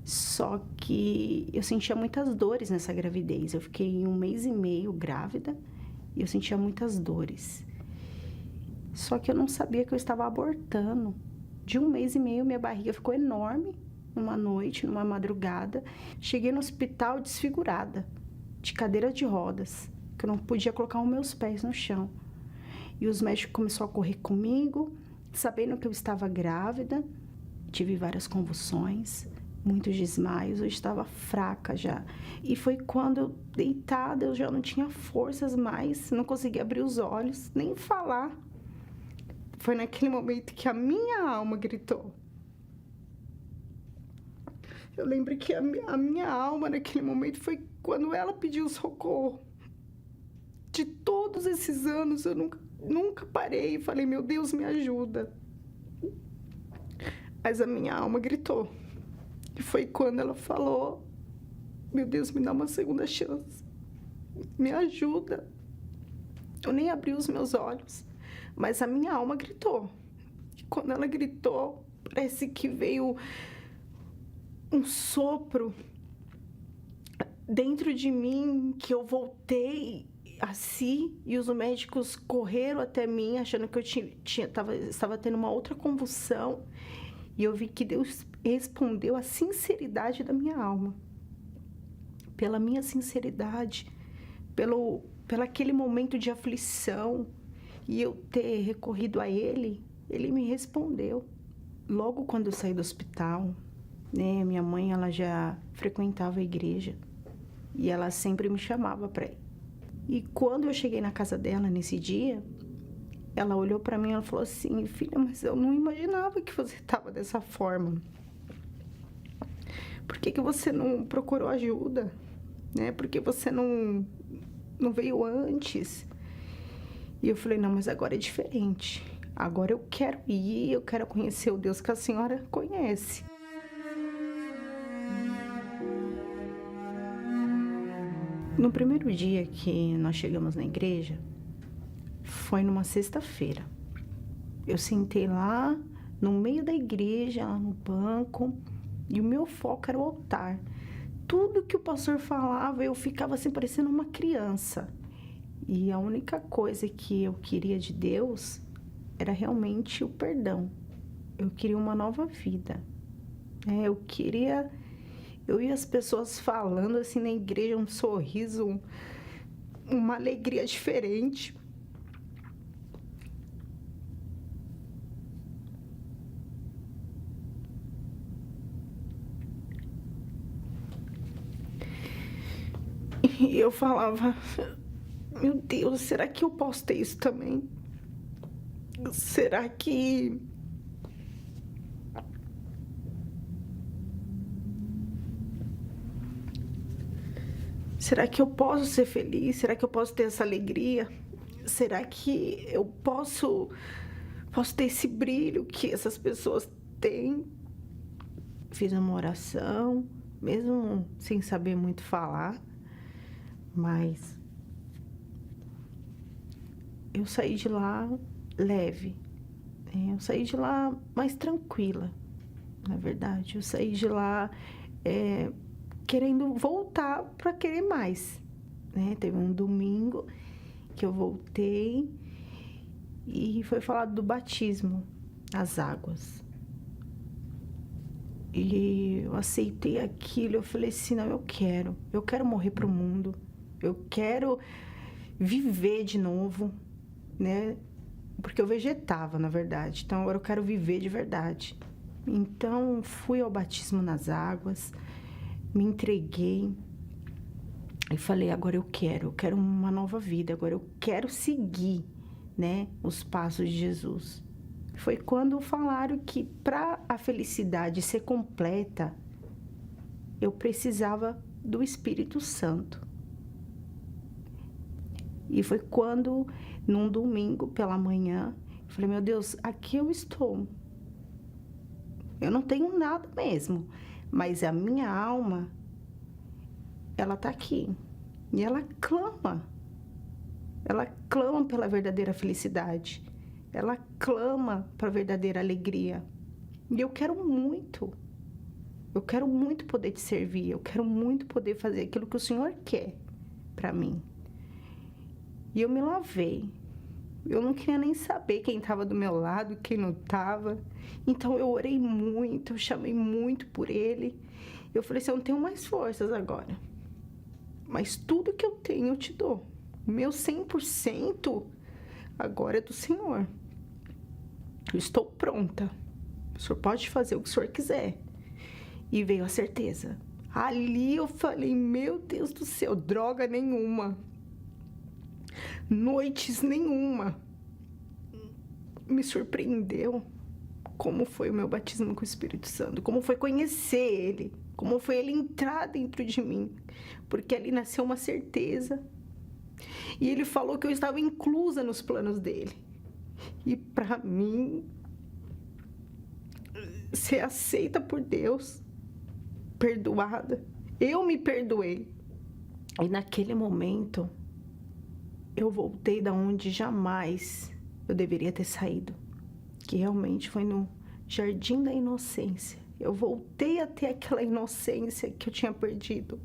só que eu sentia muitas dores nessa gravidez. Eu fiquei 1 mês e meio grávida e eu sentia muitas dores. Só que eu não sabia que eu estava abortando. De 1 mês e meio, minha barriga ficou enorme. Numa noite, numa madrugada, cheguei no hospital desfigurada, de cadeira de rodas, que eu não podia colocar os meus pés no chão. E os médicos começaram a correr comigo, sabendo que eu estava grávida. Tive várias convulsões, muitos desmaios, eu estava fraca já. E foi quando eu, deitada, eu já não tinha forças mais, não conseguia abrir os olhos, nem falar. Foi naquele momento que a minha alma gritou. Eu lembro que a minha alma, naquele momento, foi quando ela pediu socorro. De todos esses anos, eu nunca parei e falei, meu Deus, me ajuda. Mas a minha alma gritou. E foi quando ela falou, meu Deus, me dá uma segunda chance. Me ajuda. Eu nem abri os meus olhos, mas a minha alma gritou. E quando ela gritou, parece que veio um sopro dentro de mim, que eu voltei assim, e os médicos correram até mim, achando que eu estava tendo uma outra convulsão, e eu vi que Deus respondeu a sinceridade da minha alma. Pela minha sinceridade, pelo aquele momento de aflição, e eu ter recorrido a Ele, Ele me respondeu. Logo quando eu saí do hospital, né, minha mãe, ela já frequentava a igreja, e ela sempre me chamava para ir. E quando eu cheguei na casa dela nesse dia, ela olhou para mim e falou assim, filha, mas eu não imaginava que você estava dessa forma. Por que você não procurou ajuda? Né? Por que você não veio antes? E eu falei, não, mas agora é diferente. Agora eu quero ir, eu quero conhecer o Deus que a senhora conhece. No primeiro dia que nós chegamos na igreja, foi numa sexta-feira. Eu sentei lá no meio da igreja, lá no banco, e o meu foco era o altar. Tudo que o pastor falava, eu ficava assim, parecendo uma criança. E a única coisa que eu queria de Deus era realmente o perdão. Eu queria uma nova vida. Eu ia as pessoas falando assim na igreja, um sorriso, uma alegria diferente. E eu falava, meu Deus, será que eu posso ter isso também? Será que... Será que eu posso ser feliz? Será que eu posso ter essa alegria? Será que eu posso ter esse brilho que essas pessoas têm? Fiz uma oração, mesmo sem saber muito falar, mas eu saí de lá leve, eu saí de lá mais tranquila, na verdade. Eu saí de lá querendo voltar para querer mais, né? Teve um domingo que eu voltei e foi falado do batismo nas águas. E eu aceitei aquilo, eu falei assim, não, eu quero morrer pro mundo, eu quero viver de novo, né? Porque eu vegetava, na verdade, então agora eu quero viver de verdade. Então, fui ao batismo nas águas, me entreguei e falei, agora eu quero uma nova vida, agora eu quero seguir, né, os passos de Jesus. Foi quando falaram que para a felicidade ser completa, eu precisava do Espírito Santo. E foi quando, num domingo pela manhã, eu falei, meu Deus, aqui eu estou. Eu não tenho nada mesmo, mas a minha alma, ela está aqui. E ela clama pela verdadeira felicidade. Ela clama para a verdadeira alegria. E eu quero muito poder te servir. Eu quero muito poder fazer aquilo que o Senhor quer para mim. E eu me lavei. Eu não queria nem saber quem estava do meu lado, quem não estava. Então eu orei muito, eu chamei muito por Ele. Eu falei assim, eu não tenho mais forças agora. Mas tudo que eu tenho eu te dou. O meu 100%, agora é do Senhor. Eu estou pronta. O Senhor pode fazer o que o Senhor quiser. E veio a certeza. Ali eu falei, meu Deus do céu, droga nenhuma. Noites nenhuma. Me surpreendeu como foi o meu batismo com o Espírito Santo, como foi conhecer Ele, como foi Ele entrar dentro de mim, porque ali nasceu uma certeza. E Ele falou que eu estava inclusa nos planos dEle. E para mim, ser aceita por Deus, perdoada, eu me perdoei. E naquele momento, eu voltei da onde jamais eu deveria ter saído, que realmente foi no jardim da inocência. Eu voltei a ter aquela inocência que eu tinha perdido.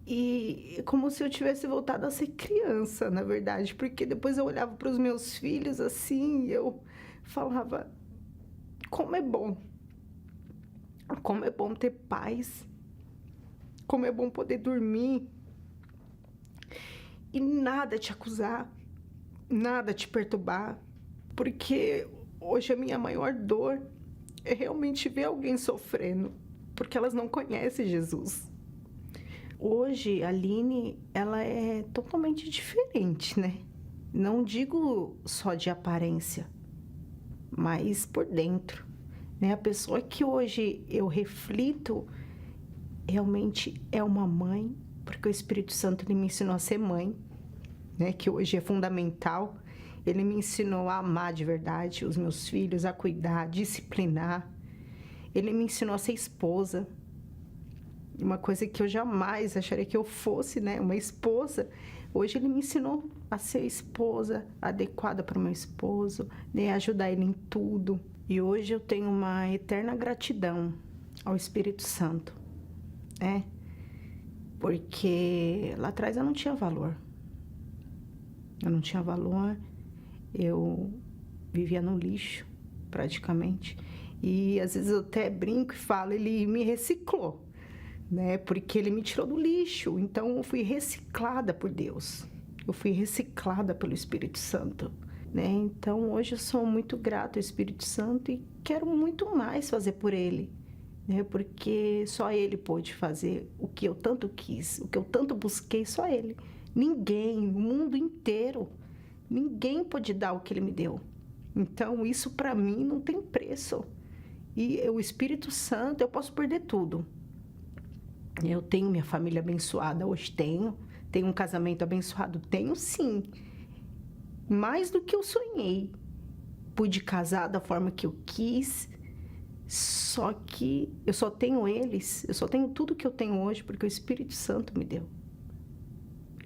E como se eu tivesse voltado a ser criança, na verdade, porque depois eu olhava para os meus filhos assim e eu falava, como é bom ter paz, como é bom poder dormir e nada te acusar, nada te perturbar, porque hoje a minha maior dor é realmente ver alguém sofrendo, porque elas não conhecem Jesus. Hoje, a Aline, ela é totalmente diferente, né? Não digo só de aparência, mas por dentro, né? A pessoa que hoje eu reflito realmente é uma mãe, porque o Espírito Santo ele me ensinou a ser mãe, né? Que hoje é fundamental. Ele me ensinou a amar de verdade os meus filhos, a cuidar, a disciplinar. Ele me ensinou a ser esposa. Uma coisa que eu jamais acharia que eu fosse, né? Uma esposa. Hoje ele me ensinou a ser esposa adequada para o meu esposo, né? Ajudar ele em tudo. E hoje eu tenho uma eterna gratidão ao Espírito Santo, né? Porque lá atrás eu não tinha valor. Eu não tinha valor. Eu vivia no lixo, praticamente. E às vezes eu até brinco e falo, ele me reciclou, né? Porque ele me tirou do lixo. Então eu fui reciclada por Deus. Eu fui reciclada pelo Espírito Santo, né? Então hoje eu sou muito grata ao Espírito Santo e quero muito mais fazer por ele, né? Porque só ele pôde fazer o que eu tanto quis, o que eu tanto busquei, só ele. Ninguém, o mundo inteiro, ninguém pôde dar o que ele me deu. Então isso para mim não tem preço. E o Espírito Santo, eu posso perder tudo. Eu tenho minha família abençoada, hoje tenho um casamento abençoado, tenho sim, mais do que eu sonhei. Pude casar da forma que eu quis, só que eu só tenho eles, eu só tenho tudo que eu tenho hoje porque o Espírito Santo me deu.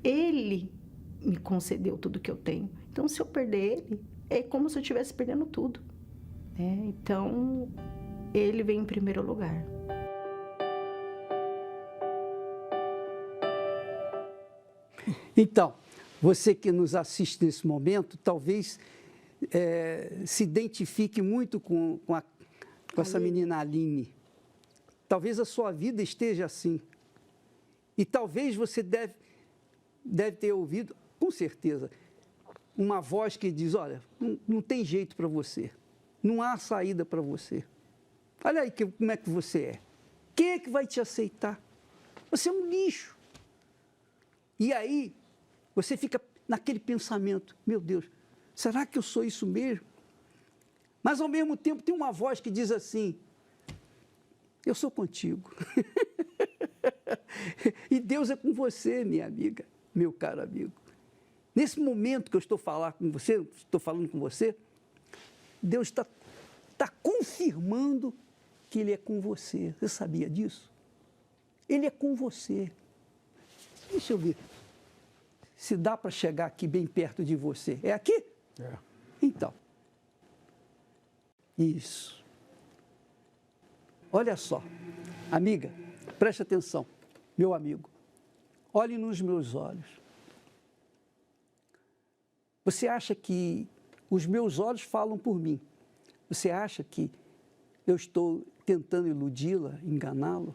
Ele me concedeu tudo que eu tenho. Então, se eu perder ele, é como se eu estivesse perdendo tudo, né? Então, ele vem em primeiro lugar. Então, você que nos assiste nesse momento, talvez se identifique muito com essa menina Aline. Talvez a sua vida esteja assim. E talvez você deve ter ouvido, com certeza, uma voz que diz, olha, não tem jeito para você. Não há saída para você. Olha aí como é que você é. Quem é que vai te aceitar? Você é um lixo. E aí, você fica naquele pensamento, meu Deus, será que eu sou isso mesmo? Mas, ao mesmo tempo, tem uma voz que diz assim, eu sou contigo. E Deus é com você, minha amiga, meu caro amigo. Nesse momento que eu estou falando com você, Deus está confirmando que Ele é com você. Você sabia disso? Ele é com você. Deixa eu ver se dá para chegar aqui bem perto de você. É aqui? É. Então. Isso. Olha só. Amiga, preste atenção. Meu amigo, olhe nos meus olhos. Você acha que os meus olhos falam por mim? Você acha que eu estou tentando iludi-la, enganá-lo?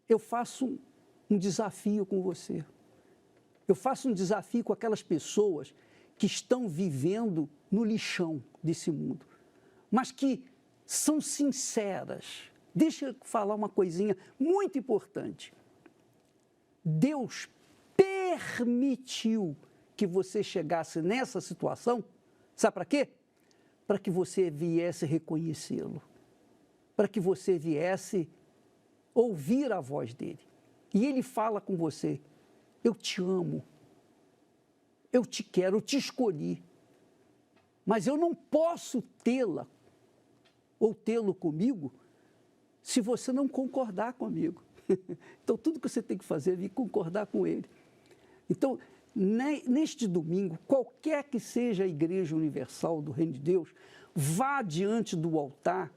Eu faço um desafio com você. Eu faço um desafio com aquelas pessoas que estão vivendo no lixão desse mundo, mas que são sinceras. Deixa eu falar uma coisinha muito importante. Deus permitiu que você chegasse nessa situação, sabe para quê? Para que você viesse reconhecê-lo, para que você viesse ouvir a voz dele. E ele fala com você: eu te amo, eu te quero, eu te escolhi, mas eu não posso tê-la ou tê-lo comigo se você não concordar comigo. Então, tudo que você tem que fazer é vir concordar com ele. Então, neste domingo, qualquer que seja a Igreja Universal do Reino de Deus, vá diante do altar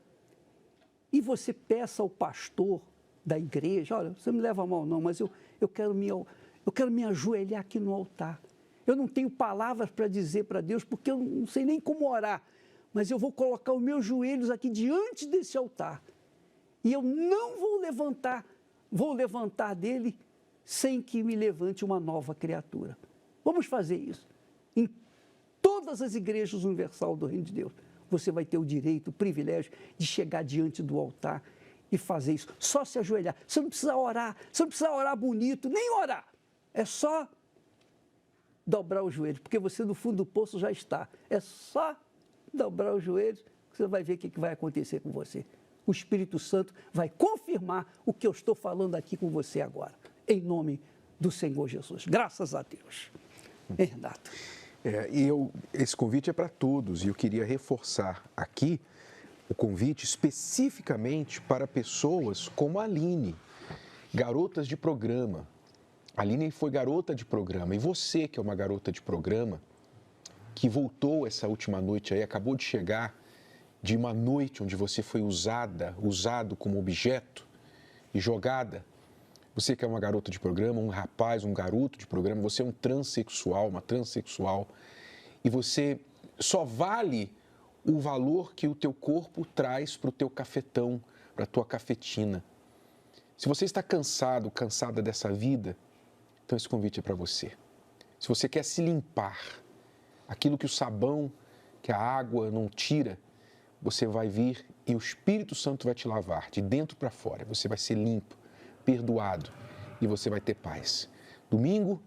e você peça ao pastor da igreja: olha, você me leva a mal não, mas eu quero me ajoelhar aqui no altar. Eu não tenho palavras para dizer para Deus, porque eu não sei nem como orar, mas eu vou colocar os meus joelhos aqui diante desse altar. E eu não vou levantar dele sem que me levante uma nova criatura. Vamos fazer isso. Em todas as igrejas universal do Reino de Deus, você vai ter o direito, o privilégio de chegar diante do altar e fazer isso. Só se ajoelhar. Você não precisa orar, você não precisa orar bonito, nem orar. É só dobrar os joelhos, porque você no fundo do poço já está. É só dobrar os joelhos que você vai ver o que vai acontecer com você. O Espírito Santo vai confirmar o que eu estou falando aqui com você agora, em nome do Senhor Jesus. Graças a Deus. Renato. Esse convite é para todos e eu queria reforçar aqui o convite especificamente para pessoas como a Aline, garotas de programa. A Aline foi garota de programa e você que é uma garota de programa, que voltou essa última noite aí, acabou de chegar de uma noite onde você foi usado como objeto e jogada. Você que é uma garota de programa, um rapaz, um garoto de programa, você é um transexual, uma transexual, e você só vale o valor que o teu corpo traz para o teu cafetão, para a tua cafetina. Se você está cansado, cansada dessa vida, então esse convite é para você. Se você quer se limpar, aquilo que o sabão, que a água não tira, você vai vir e o Espírito Santo vai te lavar de dentro para fora. Você vai ser limpo, perdoado e você vai ter paz. Domingo,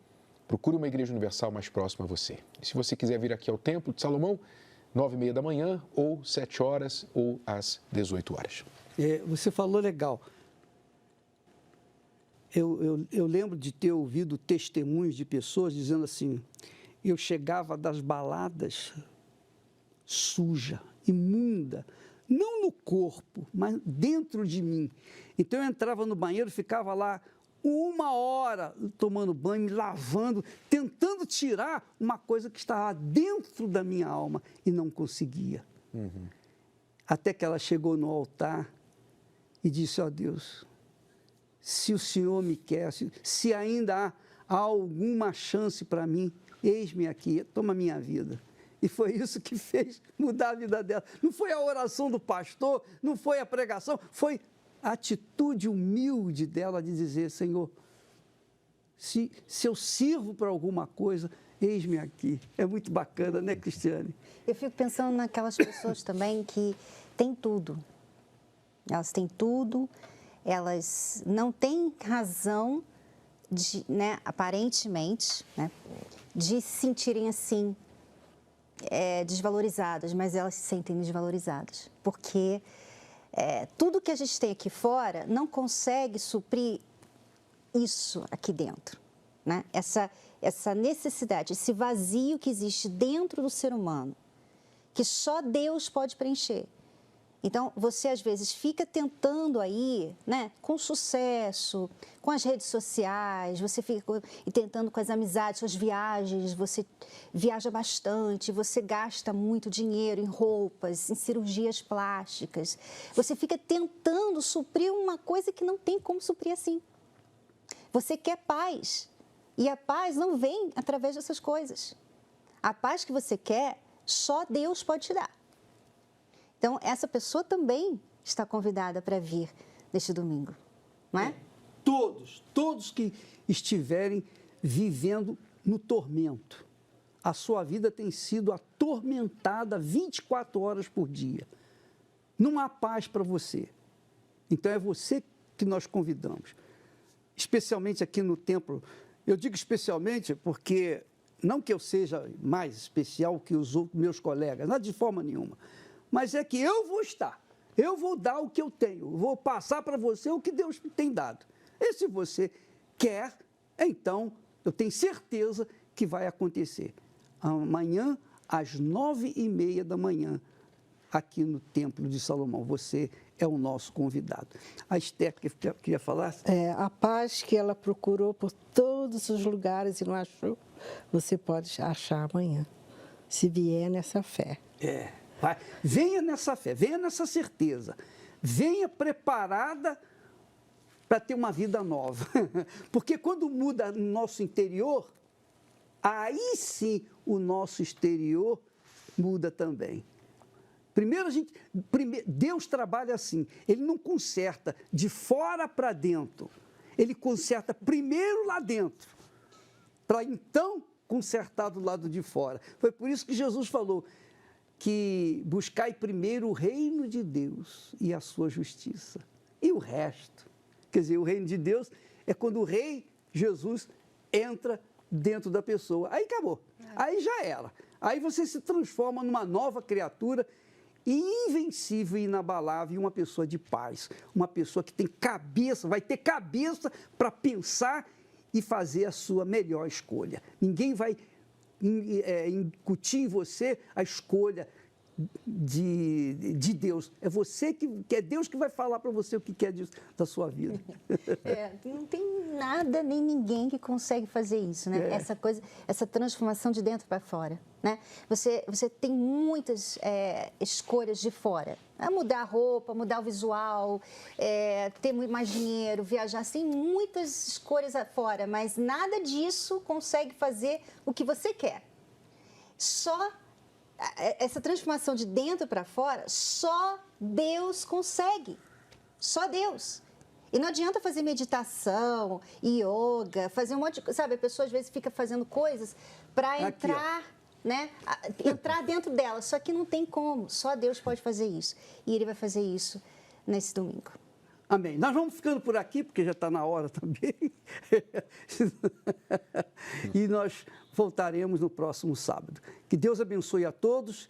procure uma igreja universal mais próxima a você. E se você quiser vir aqui ao Templo de Salomão, 9h30 da manhã, ou 7 horas, ou às 18 horas. Você falou legal. Eu lembro de ter ouvido testemunhos de pessoas dizendo assim: eu chegava das baladas suja, imunda, não no corpo, mas dentro de mim. Então eu entrava no banheiro, ficava lá 1 hora tomando banho, me lavando, tentando tirar uma coisa que estava dentro da minha alma e não conseguia. Até que ela chegou no altar e disse: ó Deus, se o Senhor me quer, se ainda há alguma chance para mim, eis-me aqui, toma minha vida. E foi isso que fez mudar a vida dela. Não foi a oração do pastor, não foi a pregação, foi a atitude humilde dela de dizer: Senhor, se eu sirvo para alguma coisa, eis-me aqui. É muito bacana, né, Cristiane? Eu fico pensando naquelas pessoas também que têm tudo. Elas têm tudo, elas não têm razão, aparentemente, de se sentirem assim, desvalorizadas, mas elas se sentem desvalorizadas, porque tudo que a gente tem aqui fora não consegue suprir isso aqui dentro, né? Essa necessidade, esse vazio que existe dentro do ser humano, que só Deus pode preencher. Então, você às vezes fica tentando aí, né, com sucesso, com as redes sociais, você fica tentando com as amizades, suas viagens, você viaja bastante, você gasta muito dinheiro em roupas, em cirurgias plásticas. Você fica tentando suprir uma coisa que não tem como suprir assim. Você quer paz, e a paz não vem através dessas coisas. A paz que você quer, só Deus pode te dar. Então, essa pessoa também está convidada para vir neste domingo, não é? Todos que estiverem vivendo no tormento. A sua vida tem sido atormentada 24 horas por dia. Não há paz para você. Então é você que nós convidamos. Especialmente aqui no templo. Eu digo especialmente porque, não que eu seja mais especial que os meus colegas, nada de forma nenhuma. Mas é que eu vou estar. Eu vou dar o que eu tenho. Vou passar para você o que Deus me tem dado. E se você quer, então, eu tenho certeza que vai acontecer. Amanhã, às 9h30 da manhã, aqui no Templo de Salomão. Você é o nosso convidado. A Esther queria falar? A paz que ela procurou por todos os lugares e não achou, você pode achar amanhã, se vier nessa fé. Vai. Venha nessa fé, venha nessa certeza. Venha preparada para ter uma vida nova. Porque quando muda o nosso interior, aí sim o nosso exterior muda também. Deus trabalha assim, Ele não conserta de fora para dentro, Ele conserta primeiro lá dentro, para então consertar do lado de fora. Foi por isso que Jesus falou que buscai primeiro o reino de Deus e a sua justiça, e o resto. Quer dizer, o reino de Deus é quando o rei Jesus entra dentro da pessoa. Aí acabou, aí já era. Aí você se transforma numa nova criatura invencível e inabalável, uma pessoa de paz, uma pessoa que tem cabeça, vai ter cabeça para pensar e fazer a sua melhor escolha. Ninguém vai incutir em você a escolha de Deus. É você que é Deus que vai falar para você o que quer da sua vida. Não tem nada nem ninguém que consegue fazer isso, né? Essa transformação de dentro para fora, né? Você tem muitas escolhas de fora. Mudar a roupa, mudar o visual, ter mais dinheiro, viajar, tem muitas escolhas fora, mas nada disso consegue fazer o que você quer. Só essa transformação de dentro para fora, só Deus consegue. Só Deus. E não adianta fazer meditação, yoga, fazer um monte de coisa. Sabe, a pessoa às vezes fica fazendo coisas para entrar, né? Entrar dentro dela. Só que não tem como. Só Deus pode fazer isso. E Ele vai fazer isso nesse domingo. Amém. Nós vamos ficando por aqui, porque já está na hora também. E nós voltaremos no próximo sábado. Que Deus abençoe a todos